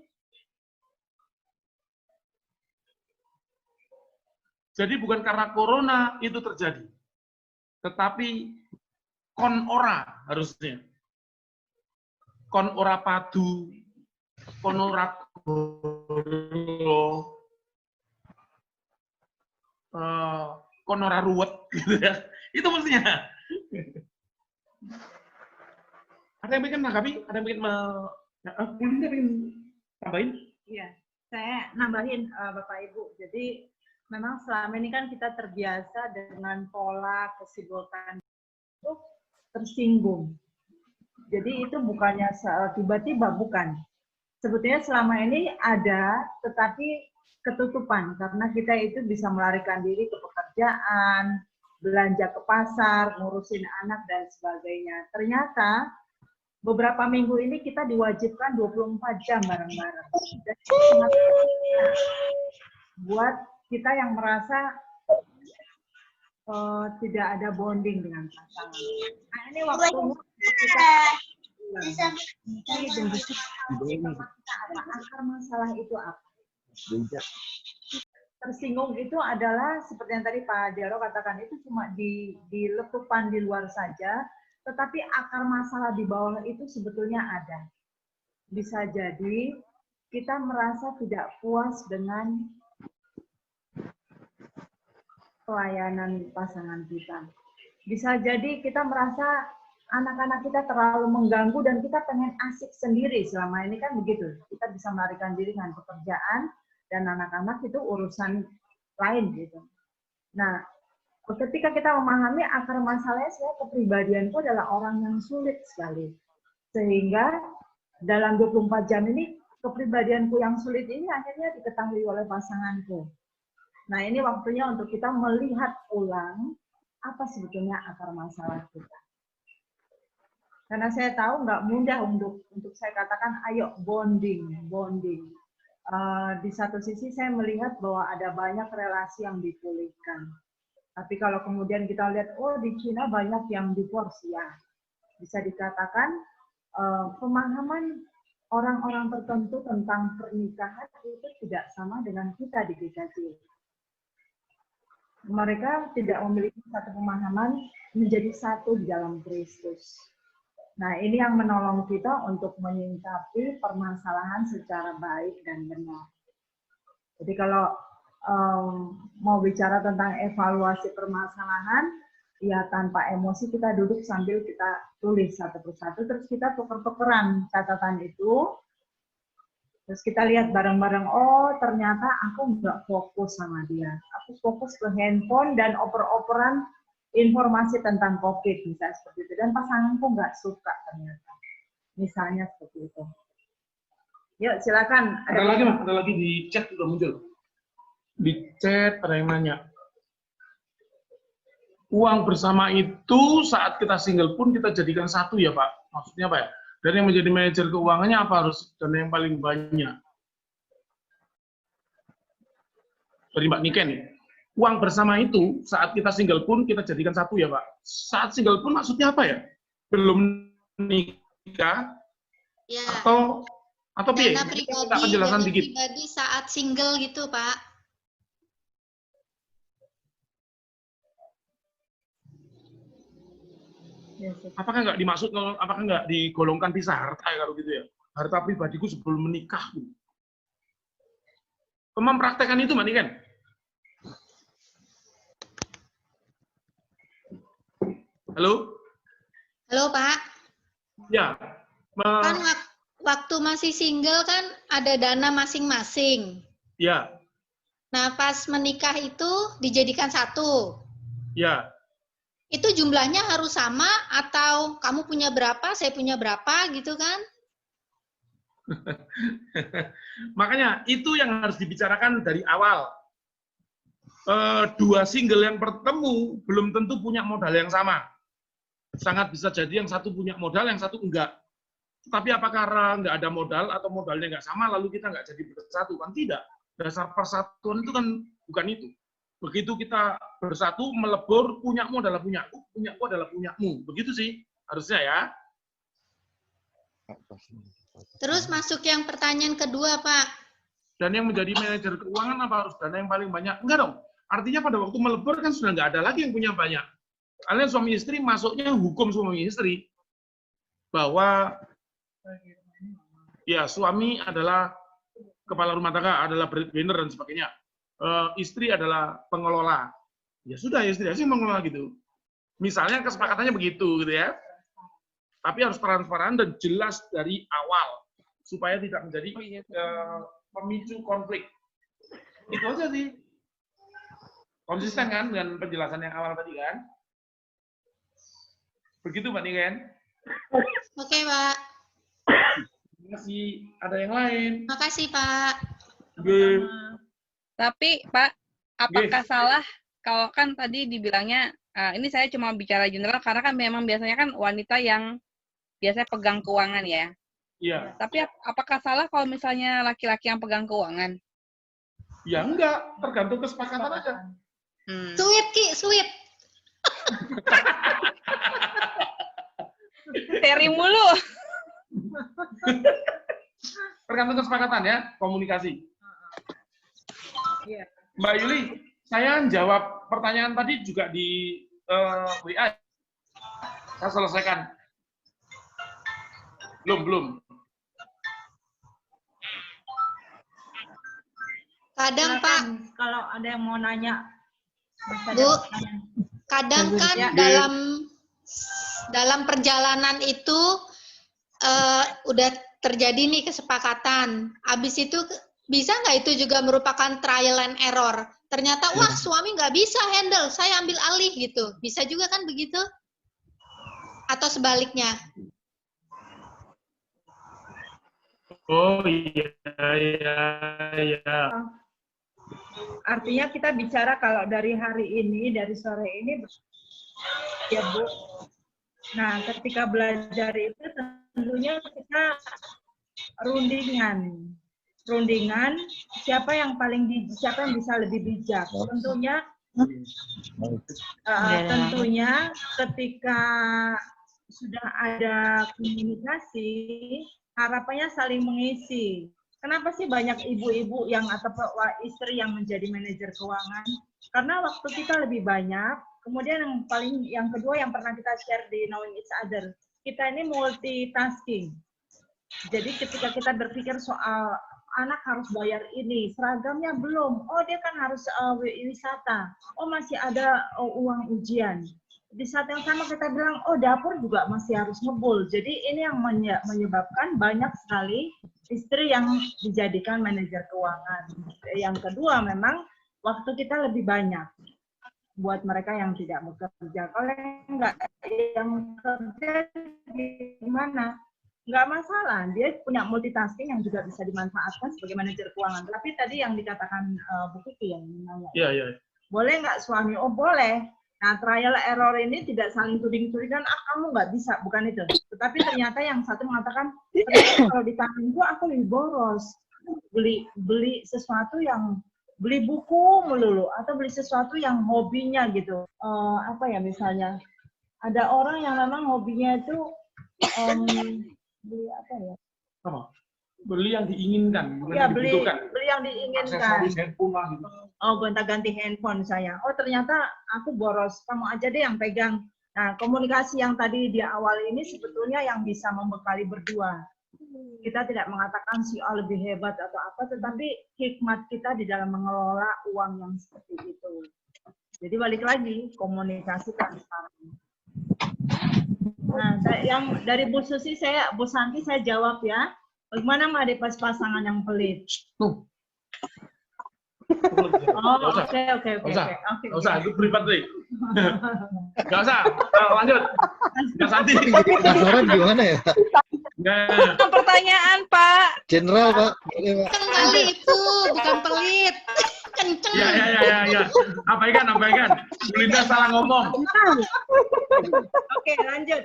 Jadi bukan karena corona itu terjadi, tetapi kon ora harusnya. Kon ora padu, kon ora golo, kon ora ruwet, gitu ya. Itu mestinya. Ada yang ingin menanggapi? Ada yang ingin ingin tambahin? Iya, saya nambahin Bapak Ibu. Jadi memang selama ini kan kita terbiasa dengan pola kesibukan itu tersinggung. Jadi itu bukannya tiba-tiba, bukan. Sebetulnya selama ini ada, tetapi ketutupan karena kita itu bisa melarikan diri ke pekerjaan, belanja ke pasar, ngurusin anak dan sebagainya. Ternyata beberapa minggu ini kita diwajibkan 24 jam bareng-bareng. Dan itu sangat buat kita yang merasa tidak ada bonding dengan pasangan. Nah, ini waktunya kita akar masalah itu apa? Tersinggung itu adalah seperti yang tadi Pak Diaro katakan, itu cuma di letupan di luar saja, tetapi akar masalah di bawah itu sebetulnya ada. Bisa jadi kita merasa tidak puas dengan pelayanan pasangan kita. Bisa jadi kita merasa anak-anak kita terlalu mengganggu dan kita pengen asik sendiri. Selama ini kan begitu. Kita bisa melarikan diri dengan pekerjaan dan anak-anak itu urusan lain gitu. Nah, ketika kita memahami akar masalahnya, saya kepribadianku adalah orang yang sulit sekali. Sehingga dalam 24 jam ini kepribadianku yang sulit ini akhirnya diketahui oleh pasanganku. Nah, ini waktunya untuk kita melihat ulang apa sebetulnya akar masalah kita. Karena saya tahu nggak mudah untuk saya katakan, ayo bonding. Di satu sisi saya melihat bahwa ada banyak relasi yang dipulihkan. Tapi kalau kemudian kita lihat, oh di Cina banyak yang divorce, ya. Bisa dikatakan pemahaman orang-orang tertentu tentang pernikahan itu tidak sama dengan kita di GKJ. Mereka tidak memiliki satu pemahaman menjadi satu di dalam Kristus. Nah, ini yang menolong kita untuk menyikapi permasalahan secara baik dan benar. Jadi kalau mau bicara tentang evaluasi permasalahan, ya tanpa emosi kita duduk sambil kita tulis satu persatu, terus kita tuker-tukeran catatan itu, terus kita lihat bareng-bareng, oh ternyata aku nggak fokus sama dia. Aku fokus ke handphone dan oper-operan informasi tentang COVID, misalnya seperti itu. Dan pasanganku nggak suka ternyata. Misalnya seperti itu. Yuk, silakan. Ada lagi, Mas? Ada lagi di chat sudah muncul. Di chat ada yang nanya. Uang bersama itu saat kita single pun kita jadikan satu ya, Pak? Maksudnya apa ya? Dan yang menjadi manajer keuangannya apa harus dan yang paling banyak? Dari Mbak Niken nih. Uang bersama itu saat kita single pun kita jadikan satu ya, Pak. Saat single pun maksudnya apa ya? Belum nikah? Ya. Atau piye? Dana pribadi saat single gitu, Pak. Apakah nggak dimaksud, apakah nggak digolongkan pisah harta ya kalau gitu ya? Harta pribadiku sebelum menikah. Mempraktekkan itu, Mbak Niken? Halo? Halo, Pak. Ya. Kan waktu masih single kan ada dana masing-masing. Ya. Nah, pas menikah itu dijadikan satu. Ya. Itu jumlahnya harus sama atau kamu punya berapa, saya punya berapa gitu kan? Makanya itu yang harus dibicarakan dari awal. Dua single yang bertemu belum tentu punya modal yang sama. Sangat bisa jadi yang satu punya modal, yang satu enggak. Tapi apakah nggak ada modal atau modalnya nggak sama, lalu kita nggak jadi bersatu? Kan tidak. Dasar persatuan itu kan bukan itu. Begitu kita bersatu, melebur, punyamu adalah punyaku, punyaku adalah punyamu. Begitu sih, harusnya ya. Terus masuk yang pertanyaan kedua, Pak. Dan yang menjadi manajer keuangan apa harus dana yang paling banyak? Enggak dong. Artinya pada waktu melebur kan sudah nggak ada lagi yang punya banyak. Kalian suami istri masuknya hukum suami istri. Bahwa ya suami adalah kepala rumah tangga, adalah breadwinner dan sebagainya. Istri adalah pengelola. Ya sudah, istri aja yang mengelola gitu. Misalnya kesepakatannya begitu gitu ya. Tapi harus transparan dan jelas dari awal supaya tidak menjadi pemicu konflik. Itu aja sih. Konsisten kan dengan penjelasan yang awal tadi kan? Begitu Mbak Niken? Oke, Pak. Terima kasih. Ada yang lain? Makasih, Pak. Oke. Tapi Pak, apakah salah kalau kan tadi dibilangnya, ini saya cuma bicara general karena kan memang biasanya kan wanita yang biasanya pegang keuangan ya. Iya. Tapi apakah salah kalau misalnya laki-laki yang pegang keuangan? Ya enggak, tergantung kesepakatan aja. Sweet, Ki, sweet. Seri mulu. Tergantung kesepakatan ya, komunikasi. Iya. Mbak Yuli, saya jawab pertanyaan tadi juga di WA. Saya selesaikan. Belum. Kadang, Silakan, Pak, kalau ada yang mau nanya. Bu, kadang kan Ya. dalam perjalanan itu udah terjadi nih kesepakatan. Habis itu bisa nggak itu juga merupakan trial and error? Ternyata wah suami nggak bisa handle, saya ambil alih gitu. Bisa juga kan begitu? Atau sebaliknya? Oh iya. Artinya kita bicara kalau dari hari ini, dari sore ini, ya Bu. Nah, ketika belajar itu tentunya kita rundingan siapa yang bisa lebih bijak. Tentunya ketika sudah ada komunikasi, harapannya saling mengisi. Kenapa sih banyak ibu-ibu atau istri yang menjadi manajer keuangan? Karena waktu kita lebih banyak. Kemudian yang kedua yang pernah kita share di Knowing Each Other, kita ini multitasking. Jadi ketika kita berpikir soal anak harus bayar ini, seragamnya belum. Oh dia kan harus wisata. Oh masih ada uang ujian. Di saat yang sama kita bilang, oh dapur juga masih harus ngebul. Jadi ini yang menyebabkan banyak sekali istri yang dijadikan manajer keuangan. Yang kedua memang waktu kita lebih banyak buat mereka yang tidak bekerja. Kalau yang kerja gimana? Nggak masalah, dia punya multitasking yang juga bisa dimanfaatkan sebagai manajer keuangan. Tapi tadi yang dikatakan Bu Kiki yang nanya, boleh nggak suami? Oh boleh. Nah, trial error ini tidak saling tuding-tudingan, kamu nggak bisa, bukan itu. Tetapi ternyata yang satu mengatakan, kalau di tanganku aku lebih boros. Beli sesuatu yang, beli buku melulu, atau beli sesuatu yang hobinya gitu. Misalnya, ada orang yang memang hobinya itu, beli apa ya? Beli yang diinginkan, bukan ya, yang dibutuhkan. Beli yang diinginkan. Aksesoris handphone lah gitu. Oh, gonta-ganti handphone saya. Oh, ternyata aku boros. Kamu aja deh yang pegang. Nah, komunikasi yang tadi di awal ini sebetulnya yang bisa membekali berdua. Kita tidak mengatakan si A lebih hebat atau apa, tetapi hikmat kita di dalam mengelola uang yang seperti itu. Jadi balik lagi, komunikasi transparan. Nah, yang dari Bu Susi, Bu Santi saya jawab ya. Bagaimana menghadapi pasangan yang pelit? Tuh. Oh, oke. Nggak usah, itu privat nih. Nggak usah, lanjut. Nggak Santi. Penasaran gimana ya? Pertanyaan, Pak. General, Pak. Kenceng kali itu, bukan pelit. Kenceng. Ya. Abaikan. Bu Linda salah ngomong. Oke, lanjut.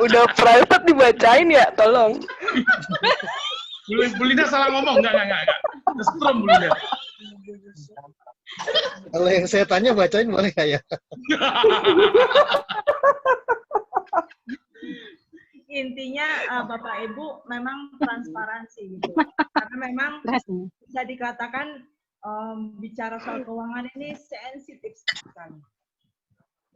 Udah private dibacain ya, tolong. Bu Linda salah ngomong, enggak. Strom Bu Linda. Kalau yang saya tanya bacain boleh nggak ya? Intinya Bapak Ibu memang transparansi gitu. Karena memang bisa dikatakan bicara soal keuangan ini sensitif sekali.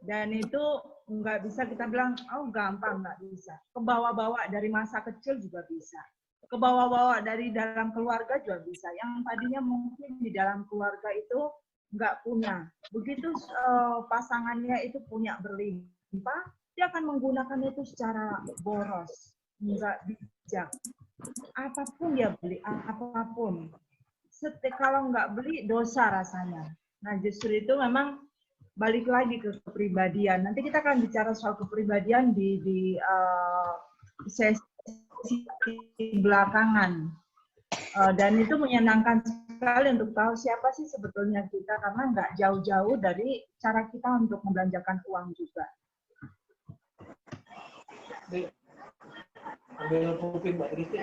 Dan itu nggak bisa kita bilang, oh gampang, nggak bisa. Kebawa-bawa dari masa kecil juga bisa. Kebawa-bawa dari dalam keluarga juga bisa. Yang tadinya mungkin di dalam keluarga itu nggak punya. Begitu pasangannya itu punya berlimpah, dia akan menggunakan itu secara boros. Nggak bijak. Apapun dia beli, apapun. Kalau nggak beli, dosa rasanya. Nah justru itu memang balik lagi ke kepribadian. Nanti kita akan bicara soal kepribadian di sesi belakangan. Dan itu menyenangkan sekali untuk tahu siapa sih sebetulnya kita, karena nggak jauh-jauh dari cara kita untuk membelanjakan uang juga. Ambil kopi Mbak Kristi.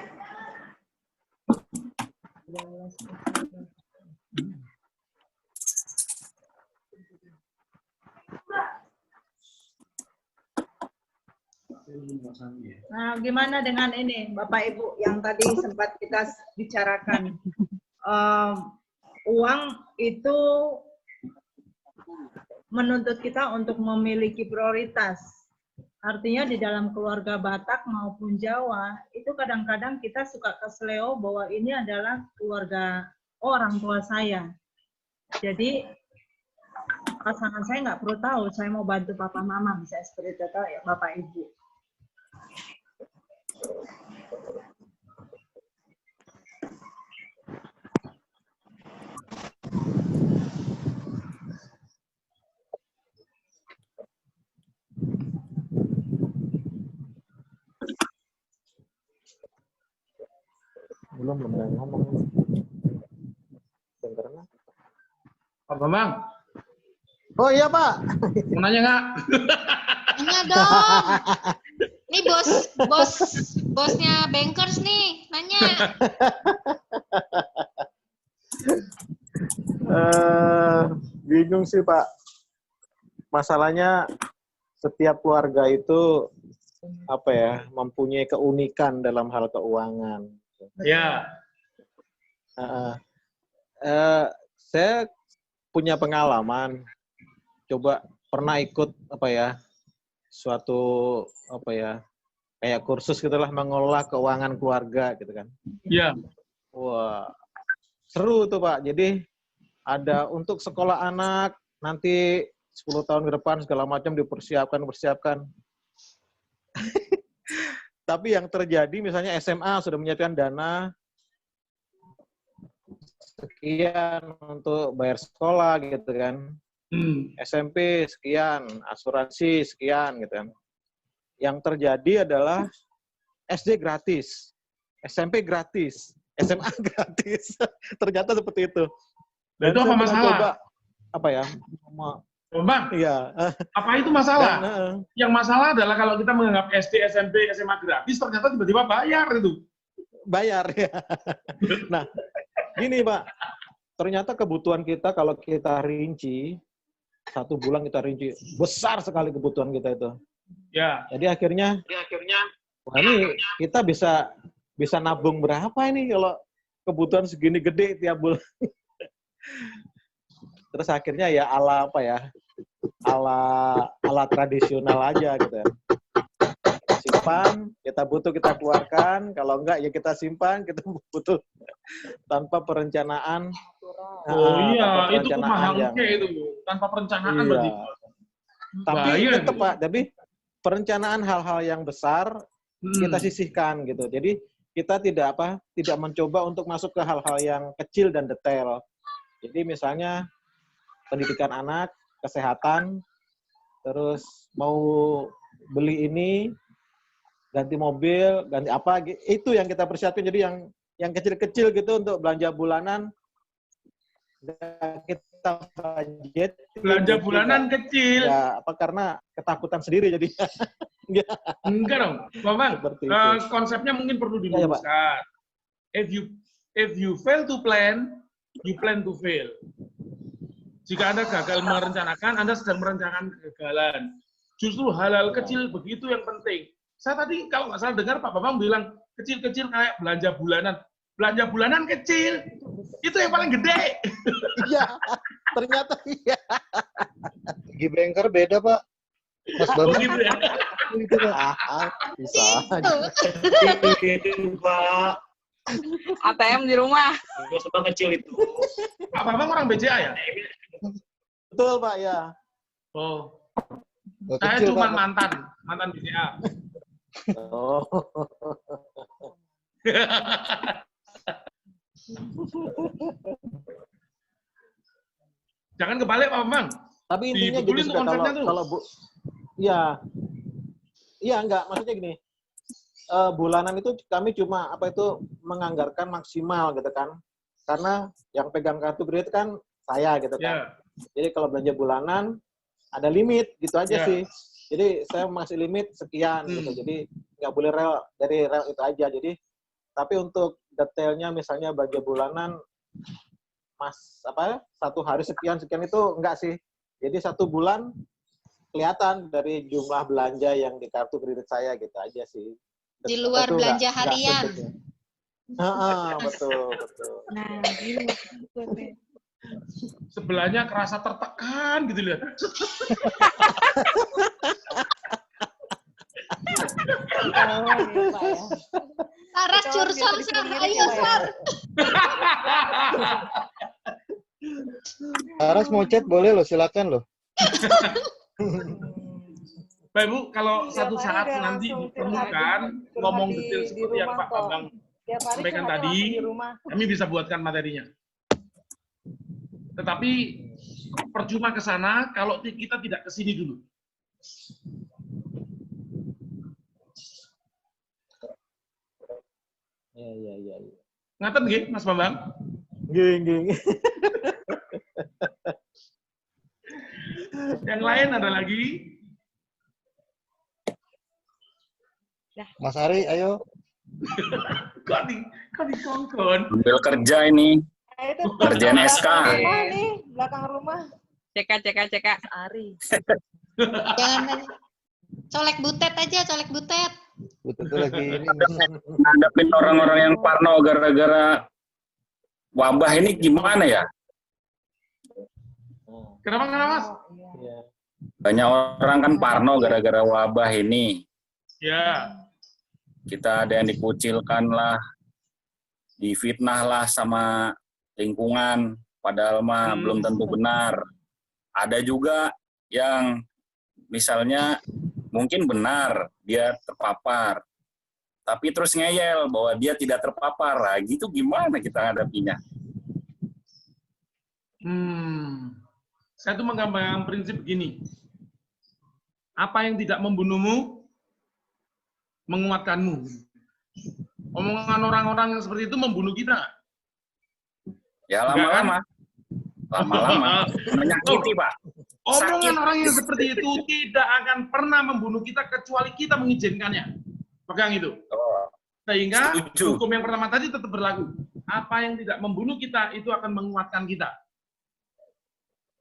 Nah, gimana dengan ini, Bapak Ibu, yang tadi sempat kita bicarakan? Uang itu menuntut kita untuk memiliki prioritas. Artinya di dalam keluarga Batak maupun Jawa, itu kadang-kadang kita suka kesleo bahwa ini adalah keluarga orang tua saya. Jadi, pasangan saya nggak perlu tahu, saya mau bantu papa mama, bisa seperti itu, ya Bapak Ibu. Belum ngomong. Dengarnya. Pak Bambang. Oh iya Pak. Mau nanya nggak? Nanya dong. Ini bosnya bankers nih, nanya. Bingung sih Pak. Masalahnya setiap keluarga itu mempunyai keunikan dalam hal keuangan. Ya. Saya punya pengalaman. Coba pernah ikut suatu kayak kursus gitulah mengelola keuangan keluarga gitu kan. Iya. Wah, seru tuh Pak. Jadi ada untuk sekolah anak nanti 10 tahun ke depan segala macam dipersiapkan. Tapi yang terjadi misalnya SMA sudah menyiapkan dana sekian untuk bayar sekolah gitu kan. SMP sekian, asuransi sekian gitu kan. Yang terjadi adalah SD gratis, SMP gratis, SMA gratis. Ternyata seperti itu. Dan itu apa masalah? Bang, iya. Apa itu masalah? Yang masalah adalah kalau kita menganggap SD, SMP, SMA gratis, ternyata tiba-tiba bayar itu. Bayar ya. Nah, gini Pak, ternyata kebutuhan kita kalau kita rinci, 1 bulan kita rinci, besar sekali kebutuhan kita itu. Ya. Jadi akhirnya, wah ini kita bisa nabung berapa ini kalau kebutuhan segini gede tiap bulan. Terus akhirnya ya ala apa ya? Ala tradisional aja gitu ya. Simpan, kita butuh kita keluarkan, kalau enggak ya kita simpan, kita butuh tanpa perencanaan. Oh iya, tanpa itu pemahamannya itu tanpa perencanaan berarti. Tapi tetap Pak, tapi perencanaan hal-hal yang besar kita sisihkan gitu. Jadi kita tidak mencoba untuk masuk ke hal-hal yang kecil dan detail. Jadi misalnya pendidikan anak, kesehatan, terus mau beli ini, ganti mobil, ganti apa, itu yang kita persiapkan. Jadi yang kecil-kecil gitu untuk belanja bulanan, kita budget. Belanja bulanan kecil. Ya, karena ketakutan sendiri jadi. Enggak dong, Bang. Konsepnya mungkin perlu diluruskan. If you fail to plan, you plan to fail. Jika Anda gagal merencanakan, Anda sedang merencanakan kegagalan. Justru hal-hal kecil begitu yang penting. Saya tadi kalau nggak salah dengar Pak Bambang bilang kecil-kecil kayak belanja bulanan. Belanja bulanan kecil, itu yang paling gede. Iya, ternyata iya. Di banker beda Pak. Mas Bambang. Gitu ya? Gitu, Pak. Bisa. Pak. ATM di rumah. Sebab kecil itu. Pak Bambang orang BCA ya? Betul Pak ya. Oh. Oh, Saya kecil, cuma Pak. mantan BCA. Oh. Jangan kebalik Pak Bambang. Tapi intinya gitu Dibetulin konsepnya tuh. kalau Bu, iya enggak, maksudnya gini, bulanan itu kami cuma menganggarkan maksimal gitu kan, karena yang pegang kartu kredit kan saya gitu kan. Jadi kalau belanja bulanan ada limit gitu aja sih. Jadi saya masih limit sekian gitu. Jadi nggak boleh dari rel itu aja. Jadi tapi untuk detailnya misalnya belanja bulanan satu hari sekian itu enggak sih. Jadi satu bulan kelihatan dari jumlah belanja yang di kartu kredit saya gitu aja sih. Di luar belanja harian. Betul. Nah, gini maksudnya. Sebelahnya kerasa tertekan gitu lihat. Saras curson, ayo Sar. Saras mau chat boleh loh, silakan loh. Baik Bu, kalau satu saat nanti diperlukan ngomong detail seperti yang Pak Bambang sampaikan tadi, kami bisa buatkan materinya. Tetapi percuma ke sana kalau kita tidak ke sini dulu. Iya. Ngaten nggih, Mas Bambang? Nggih. Yang lain ada lagi? Mas Ari, ayo. Kok dikongkon? Ambil kerja ini. Kerjaan SK. Belakang rumah. CK. Ari. Jangan colek butet aja, colek butet. Betul lagi ini. Hadapin orang-orang yang parno gara-gara wabah ini gimana ya? Kenapa Mas? Banyak orang kan parno gara-gara wabah ini. Ya. Kita ada yang dikucilkan lah, difitnah lah sama lingkungan, padahal mah belum tentu benar. Ada juga yang misalnya mungkin benar dia terpapar, tapi terus ngeyel bahwa dia tidak terpapar. Nah, gitu gimana kita hadapinya? Saya tuh menggambarkan prinsip begini. Apa yang tidak membunuhmu, menguatkanmu. Omongan orang-orang yang seperti itu membunuh kita. Ya lama-lama menyakiti Pak. Omongan orang yang seperti itu tidak akan pernah membunuh kita kecuali kita mengizinkannya. Pegang itu. Sehingga hukum yang pertama tadi tetap berlaku. Apa yang tidak membunuh kita itu akan menguatkan kita.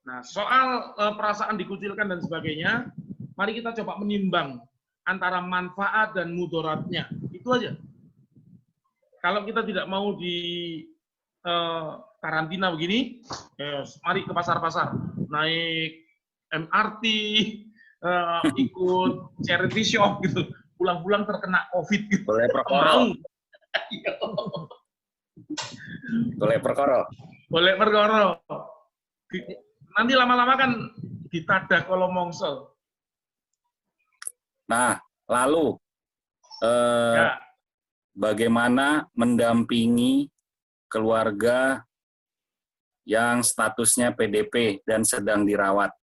Nah, soal perasaan dikucilkan dan sebagainya, mari kita coba menimbang antara manfaat dan mudaratnya. Itu aja. Kalau kita tidak mau karantina begini, mari ke pasar-pasar, naik MRT, ikut charity shop gitu, pulang-pulang terkena COVID gitu. Boleh perkara. Boleh perkara. Boleh perkara. Nanti lama-lama kan ditadah kalau mongsel. Nah, lalu Ya. bagaimana mendampingi keluarga yang statusnya PDP dan sedang dirawat?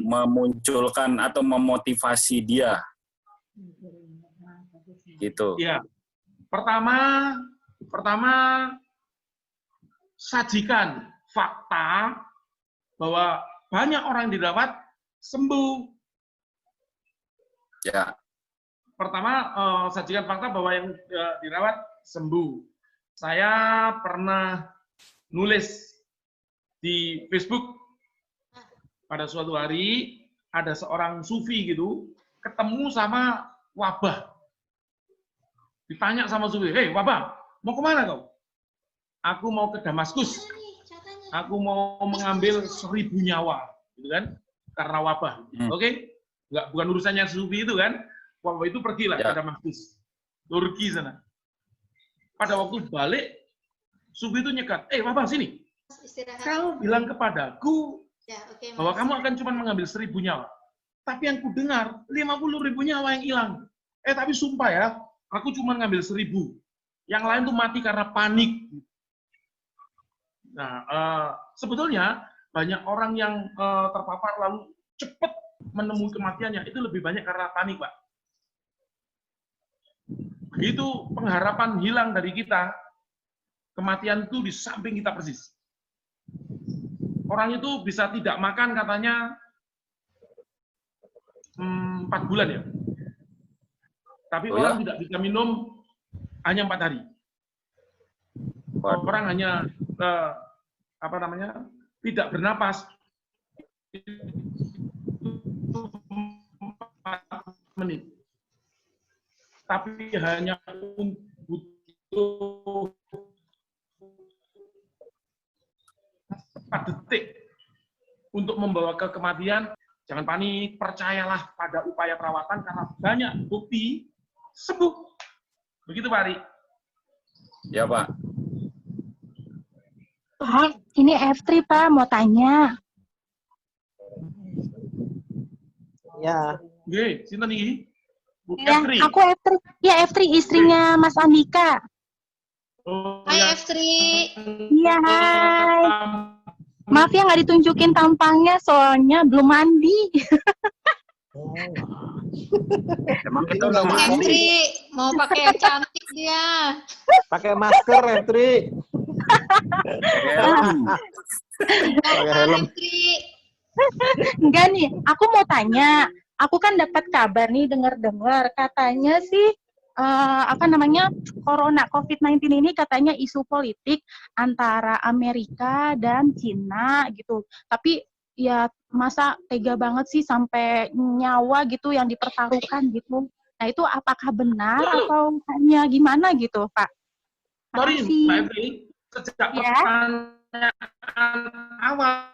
Memunculkan atau memotivasi dia. Gitu. Ya. Pertama sajikan fakta bahwa banyak orang yang dirawat sembuh. Ya. Pertama, sajikan fakta bahwa yang dirawat sembuh. Saya pernah nulis di Facebook pada suatu hari ada seorang sufi gitu ketemu sama wabah. Ditanya sama sufi, "Hei wabah, mau kemana kau?" "Aku mau ke Damaskus. Aku mau mengambil 1000 nyawa." Gitu kan? Karena wabah. Oke? Bukan urusannya sufi itu kan? Wabah itu pergilah ke Damaskus, Turki sana. Pada waktu balik, sufi itu nyekat, wabah sini. Kau bilang kepadaku bahwa kamu akan cuma mengambil 1000 nyawa. Tapi yang ku dengar, 50.000 nyawa yang hilang. Tapi sumpah ya, aku cuma ngambil 1000. Yang lain tuh mati karena panik. Nah, sebetulnya banyak orang yang terpapar lalu cepat menemui kematiannya, itu lebih banyak karena panik, Pak. Begitu pengharapan hilang dari kita, kematian itu di samping kita persis. Orang itu bisa tidak makan katanya 4 bulan ya. Tapi orang tidak bisa minum hanya 4 hari. Orang hanya tidak bernapas 4 menit. Tapi hanya butuh 4 detik untuk membawa ke kematian. Jangan panik, percayalah pada upaya perawatan karena banyak bukti sembuh. Begitu Pak Ari. Ya Pak. Pak, ini F3 Pak, mau tanya. Ya. Oke, sinten iki? Ya, aku F3. Ya, F3 istrinya Mas Andika. Oh, Hai F3. Iya, hai. Maaf ya nggak ditunjukin tampangnya, soalnya belum mandi. Emang kita udah F3 mau pakai yang cantik dia. Pakai masker, F3. Pakai helm. Enggak nih, aku mau tanya. Aku kan dapat kabar nih, dengar-dengar katanya sih corona COVID-19 ini katanya isu politik antara Amerika dan Cina gitu. Tapi ya masa tega banget sih sampai nyawa gitu yang dipertaruhkan gitu. Nah itu apakah benar atau hanya gimana gitu, Pak? Sorry, Mbak Evri, sejak pertanyaan awal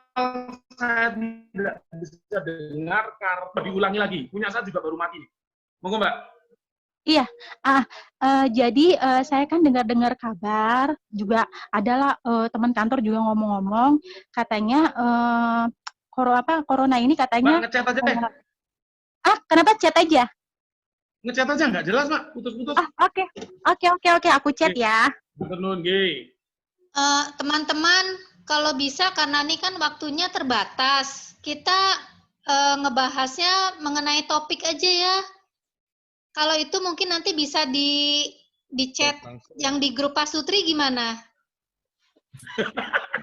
saya tidak bisa dengar karena diulangi lagi. Punya saya juga baru mati. Monggo Mbak. Iya, jadi saya kan dengar-dengar kabar juga adalah teman kantor juga ngomong-ngomong katanya corona ini katanya. Mbak, ngechat aja deh. Kenapa chat aja? Ngechat aja nggak jelas Mbak, putus-putus. Oke, aku chat ya. Teman-teman, kalau bisa karena ini kan waktunya terbatas, kita ngebahasnya mengenai topik aja ya. Kalau itu mungkin nanti bisa di chat yang di grup Pak Sutri gimana?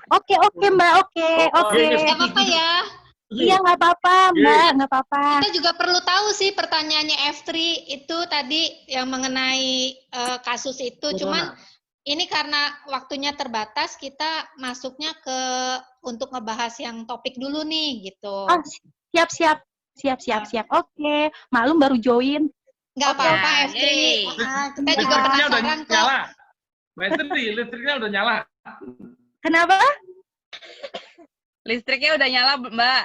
Oke Mbak, oke. Nggak apa-apa ya? Iya nggak apa-apa Mbak, nggak apa-apa. Kita juga perlu tahu sih pertanyaannya F3 itu tadi yang mengenai kasus itu. Cuman ini karena waktunya terbatas, kita masuknya untuk ngebahas yang topik dulu nih gitu. Oh, siap. Oke, maklum baru join. Nggak apa-apa, F3. Kita juga penasaran kok. Mbak Estri, listriknya udah nyala. Kenapa? Listriknya udah nyala, Mbak.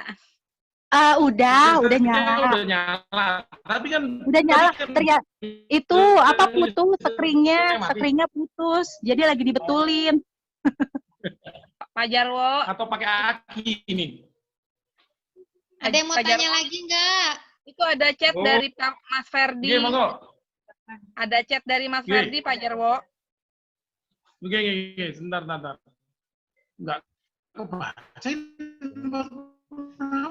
Udah nyala. Udah nyala. Tapi kan udah nyala. Ternyata itu apa putus screennya putus. Jadi lagi dibetulin. Pak Jarwo. Atau pakai aki ini. Ada yang mau tanya lagi nggak? Itu ada chat dari Mas Ferdi. Iya, monggo. Ada chat dari Mas Ferdi, Pak Jarwo. Oke, sebentar. Enggak kebaca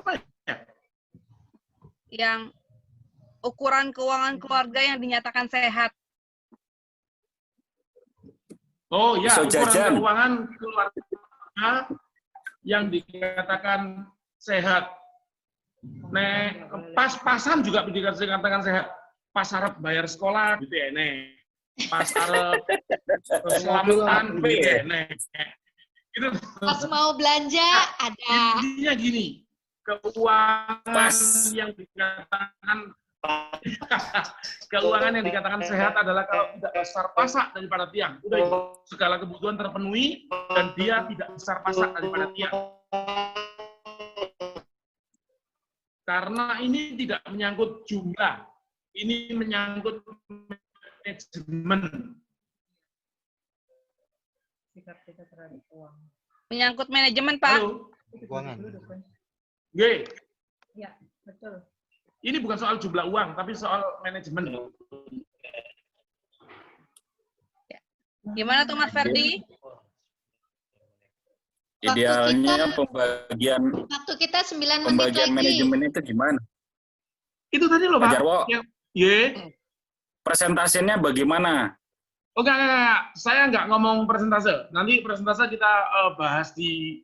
apa ya? Yang ukuran keuangan keluarga yang dinyatakan sehat. Oh ya, ukuran keuangan keluarga yang dikatakan sehat. Pas-pasan juga dikatakan sehat. Pas arep bayar sekolah gitu enek. Pas arep selamatan enek. Gitu. Pas mau belanja ada. Intinya gini, keuangan yang dikatakan sehat adalah kalau tidak besar pasak daripada tiang. Udah itu. Segala kebutuhan terpenuhi dan dia tidak besar pasak daripada tiang. Karena ini tidak menyangkut jumlah, ini menyangkut manajemen. Menyangkut manajemen, Pak. Keuangan. G. Ya, betul. Ini bukan soal jumlah uang, tapi soal manajemen. Gimana tuh Mas Ferdi? Idealnya pembagian manajemen itu gimana? Itu tadi loh, Pak. Pak Jarwo. Presentasinya bagaimana? Oh, enggak. Saya nggak ngomong persentase. Nanti persentase kita bahas di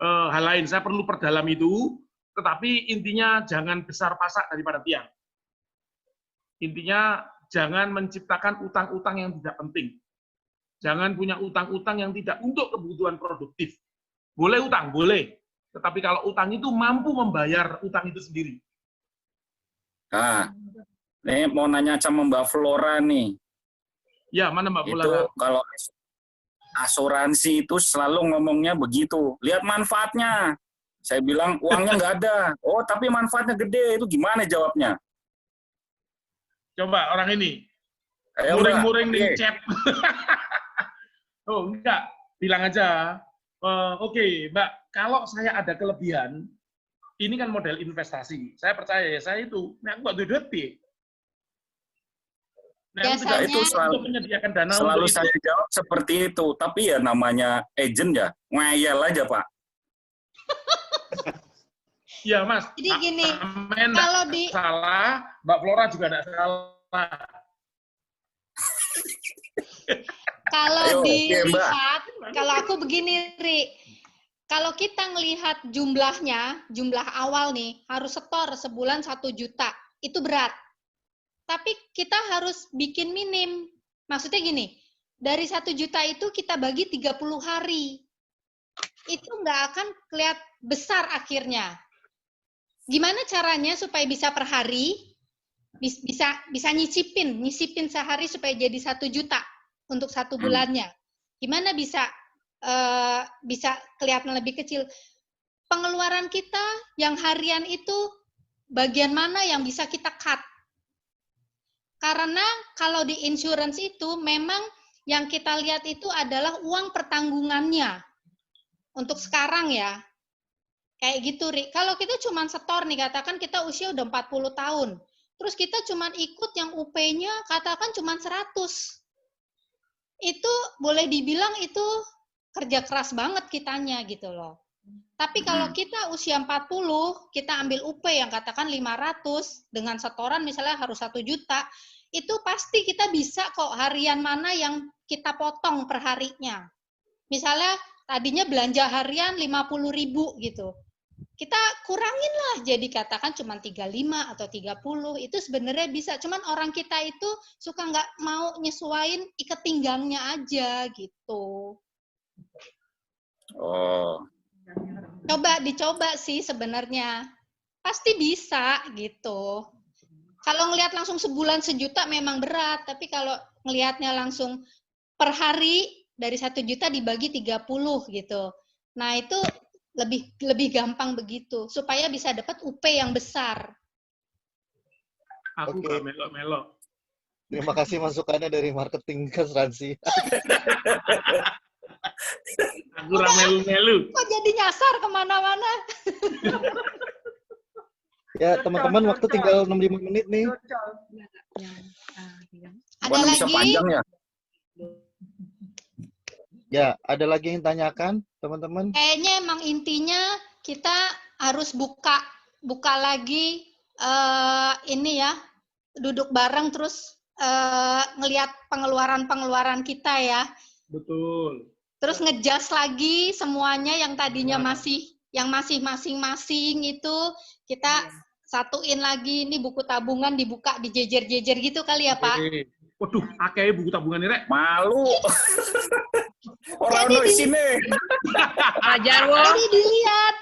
hal lain. Saya perlu perdalam itu, tetapi intinya jangan besar pasak daripada tiang. Intinya jangan menciptakan utang-utang yang tidak penting. Jangan punya utang-utang yang tidak untuk kebutuhan produktif. Boleh utang, boleh. Tetapi kalau utang itu mampu membayar utang itu sendiri. Nah, ini mau nanya sama Mbak Flora nih. Ya, mana Mbak Flora? Itu kalau asuransi itu selalu ngomongnya begitu. Lihat manfaatnya. Saya bilang uangnya nggak ada. Oh, tapi manfaatnya gede. Itu gimana jawabnya? Coba orang ini. Muring-muring di chat. Oh, enggak. Bilang aja. Oke, Mbak, kalau saya ada kelebihan, ini kan model investasi. Saya percaya, saya itu, aku nggak duit piye. Biasanya itu selalu menyediakan dana selalu untuk saya jawab seperti itu. Tapi ya namanya agent ya, ngeyel aja, Pak. Iya, Mas. Jadi gini, kalau salah, Mbak Flora juga tidak salah. Kalau dilihat, kalau aku begini, Ri, kalau kita ngelihat jumlah awal nih, harus setor sebulan 1 juta, itu berat. Tapi kita harus bikin minim. Maksudnya gini, dari 1 juta itu kita bagi 30 hari. Itu nggak akan kelihatan besar akhirnya. Gimana caranya supaya bisa per hari, bisa nyicipin sehari supaya jadi 1 juta untuk 1 bulannya. Gimana bisa kelihatan lebih kecil? Pengeluaran kita yang harian itu bagian mana yang bisa kita cut? Karena kalau di insurance itu memang yang kita lihat itu adalah uang pertanggungannya. Untuk sekarang ya. Kayak gitu, Ri. Kalau kita cuma setor nih, katakan kita usia udah 40 tahun. Terus kita cuma ikut yang UP-nya katakan cuma 100. Itu boleh dibilang itu kerja keras banget kitanya gitu loh. Tapi kalau kita usia 40, kita ambil UP yang katakan 500 dengan setoran misalnya harus 1 juta, itu pasti kita bisa kok harian mana yang kita potong per harinya. Misalnya tadinya belanja harian 50.000 gitu. Kita kurangin lah jadi katakan cuma 35 atau 30, itu sebenarnya bisa. Cuman orang kita itu suka nggak mau nyesuain ikat pinggangnya aja gitu. Oh. Dicoba sih sebenarnya. Pasti bisa gitu. Kalau ngelihat langsung sebulan 1 juta memang berat, tapi kalau ngelihatnya langsung per hari dari 1 juta dibagi 30 gitu. Nah, itu lebih gampang begitu supaya bisa dapat UP yang besar. Aku nggak melo-melo. Terima kasih masukannya dari marketing asuransi. Aku melu-melu. Kok jadi nyasar kemana-mana? Ya, teman-teman, waktu tinggal 65 menit nih. Ada lagi? Panjang ya? Ya, ada lagi yang tanyakan, teman-teman? Kayaknya emang intinya kita harus buka lagi ini ya, duduk bareng terus ngelihat pengeluaran kita ya. Betul. Terus ngejas lagi semuanya yang tadinya masih masing-masing itu kita satuin lagi. Ini buku tabungan dibuka dijejer-jejer gitu kali ya, Pak? Waduh, akeh buku tabungan ini, Rek. Malu. Orang no sini. Wajar, Wo. Jadi dilihat.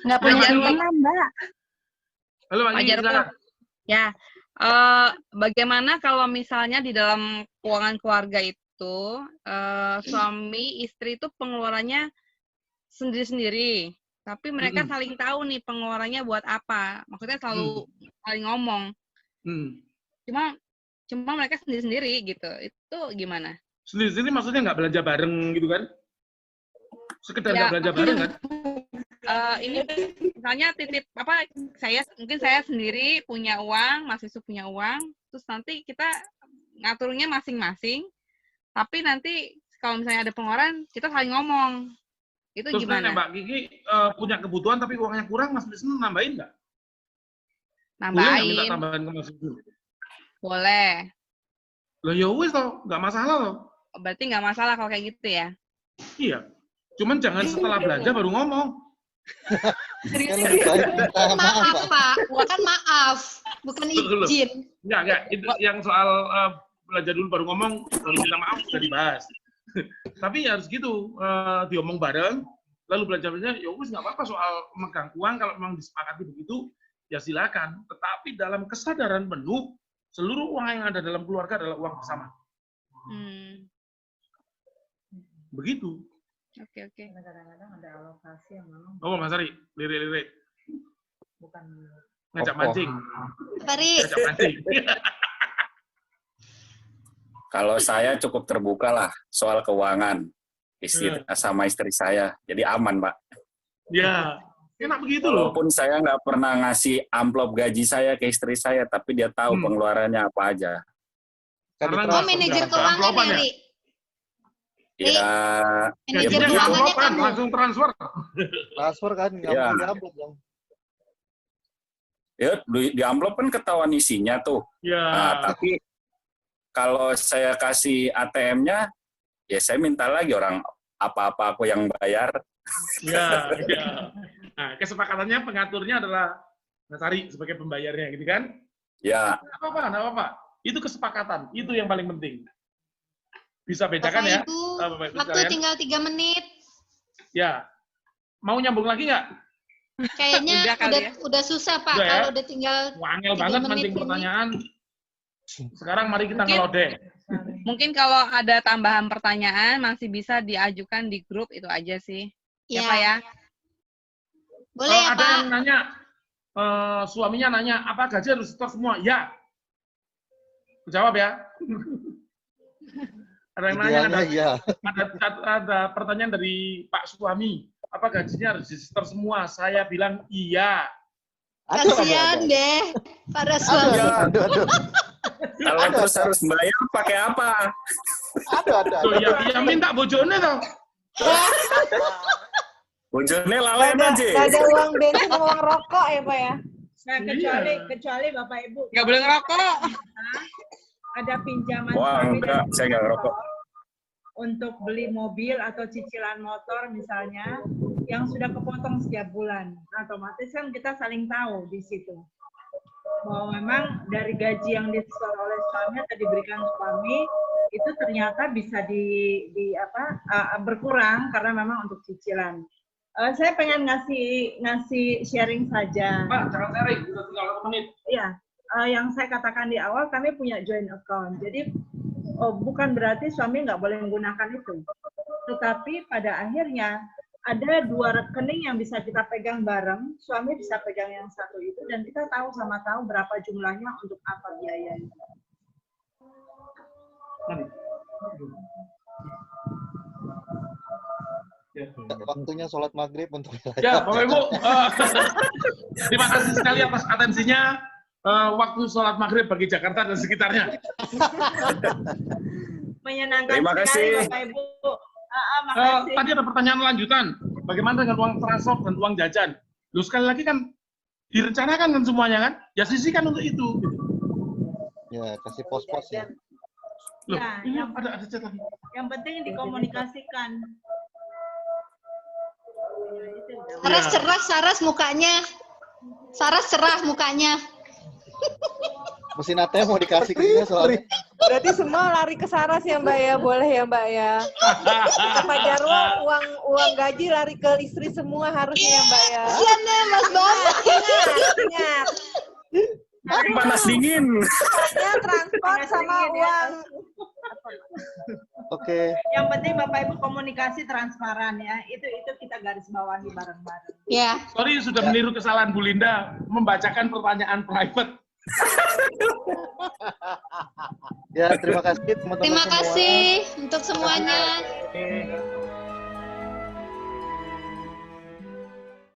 Nggak punya teman, Mbak. Halo, Mbak Wajar, Wo. Ya. Bagaimana kalau misalnya di dalam keuangan keluarga itu suami istri itu pengeluarannya sendiri-sendiri, tapi mereka saling tahu nih pengeluarannya buat apa. Maksudnya selalu saling ngomong. Cuma mereka sendiri-sendiri gitu. Itu gimana? Sendiri-sendiri maksudnya nggak belanja bareng gitu kan? Sekedar nggak belanja bareng kan? Ini misalnya titip mungkin saya sendiri punya uang, Mas Yusuf punya uang, terus nanti kita ngaturnya masing-masing, tapi nanti kalau misalnya ada pengeluaran kita saling ngomong. Itu terus gimana? Mbak Kiki punya kebutuhan tapi uangnya kurang, Mas Wisnu nambahin nggak? Nambahin. Boleh nggak minta tambahan ke Mas Wisnu? Boleh. Loh ya wis toh, nggak masalah loh. Berarti nggak masalah kalau kayak gitu ya? Iya. Cuman jangan setelah belanja baru ngomong. Maaf, Pak. Bukan maaf. Bukan izin. Enggak. Itu yang soal belanja dulu baru ngomong, baru minta maaf sudah dibahas. Tapi ya harus gitu, diomong bareng, lalu belanja-belanja, ya wis nggak apa-apa soal megang uang, kalau memang disepakati begitu, ya silakan. Tetapi dalam kesadaran penuh, seluruh uang yang ada dalam keluarga adalah uang bersama. Begitu. Oke. Kadang-kadang ada alokasi yang memang. Oh, Mas Ari, lirik-lirik. Bukan. Ngajak mancing. Ngajak mancing. Kalau saya cukup terbuka lah soal keuangan sama istri saya, jadi aman, Pak. Ya, enak begitu loh. Walaupun saya nggak pernah ngasih amplop gaji saya ke istri saya, tapi dia tahu pengeluarannya apa aja. Karena manajer keuangan ya, Ri? Ya, manajer keuangannya kamu. Langsung transfer. Transfer kan, nggak ya. di amplop dong. Ya, di amplop kan ketahuan isinya tuh. Ya. Nah, tapi kalau saya kasih ATM-nya, ya saya minta lagi orang apa-apa aku yang bayar. Ya. Nah, kesepakatannya pengaturnya adalah Mas Ari sebagai pembayarnya, gitu kan? Ya. Nggak apa-apa. Itu kesepakatan, itu yang paling penting. Bisa bedakan Bapak ya? Ibu, waktu tinggal 3 menit. Ya. Mau nyambung lagi nggak? Kayaknya udah susah, Pak. Udah, kalau udah tinggal Wangel banget mancing pertanyaan. Sekarang mari kita ngelodeh. Mungkin kalau ada tambahan pertanyaan masih bisa diajukan di grup, itu aja sih. Ya, Pak ya? Boleh ya, ada Pak? yang nanya, suaminya nanya, apa gaji harus setor semua? Ya. Jawab ya. Ada yang nanya, ada pertanyaan dari Pak suami, apa gajinya harus disetor semua? Saya bilang iya. Kasihan deh para suami. Kalau terus harus bayar pakai apa? Ya minta bojone toh. Bojone lalai aja. Ada uang bensin, uang rokok ya, Pak ya? Nah, kecuali Bapak Ibu. Nggak boleh ngerokok. Ada pinjaman. Wah, enggak, saya nggak ngerokok. Untuk beli mobil atau cicilan motor misalnya, yang sudah kepotong setiap bulan. Nah, otomatis kan kita saling tahu di situ. Bahwa memang dari gaji yang disetor oleh suami atau diberikan suami, itu ternyata bisa berkurang karena memang untuk cicilan. Saya pengen ngasih sharing saja. Pak, jangan sharing, udah tinggal 1 menit. Iya, yang saya katakan di awal, kami punya joint account. Jadi bukan berarti suami nggak boleh menggunakan itu. Tetapi pada akhirnya ada 2 rekening yang bisa kita pegang bareng, suami bisa pegang yang satu itu, dan kita tahu sama tahu berapa jumlahnya untuk apa biayanya. Waktunya sholat maghrib untuk ya, Bapak Ibu, terima kasih sekali atas atensinya. Waktu sholat maghrib bagi Jakarta dan sekitarnya. Menyenangkan Terima kasih. sekali, Bapak Ibu. Makasih. Tadi ada pertanyaan lanjutan. Bagaimana dengan uang transport dan uang jajan? Loh, sekali lagi kan direncanakan kan semuanya kan? Ya sisihkan untuk itu. Gitu. Ya, kasih pos-pos ya. Loh, Ya, ini ada chat lagi. Yang penting dikomunikasikan. Saras cerah, Saras mukanya. Saras cerah mukanya. Mesin ATM mau dikasih ke dia soalnya. Berarti semua lari ke Saras ya Mbak ya, boleh ya Mbak ya. Pak Jarwo uang gaji lari ke istri semua harusnya ya Mbak ya. Iya nih Mas Bambang. Ingat. Panas dingin. Ya transport sama uang. Oke. Yang penting Bapak Ibu komunikasi transparan ya. Itu kita garis bawahi bareng-bareng. Ya. Sorry sudah meniru kesalahan Bu Linda membacakan pertanyaan private. Ya, terima kasih teman-teman semua. Terima kasih untuk semuanya.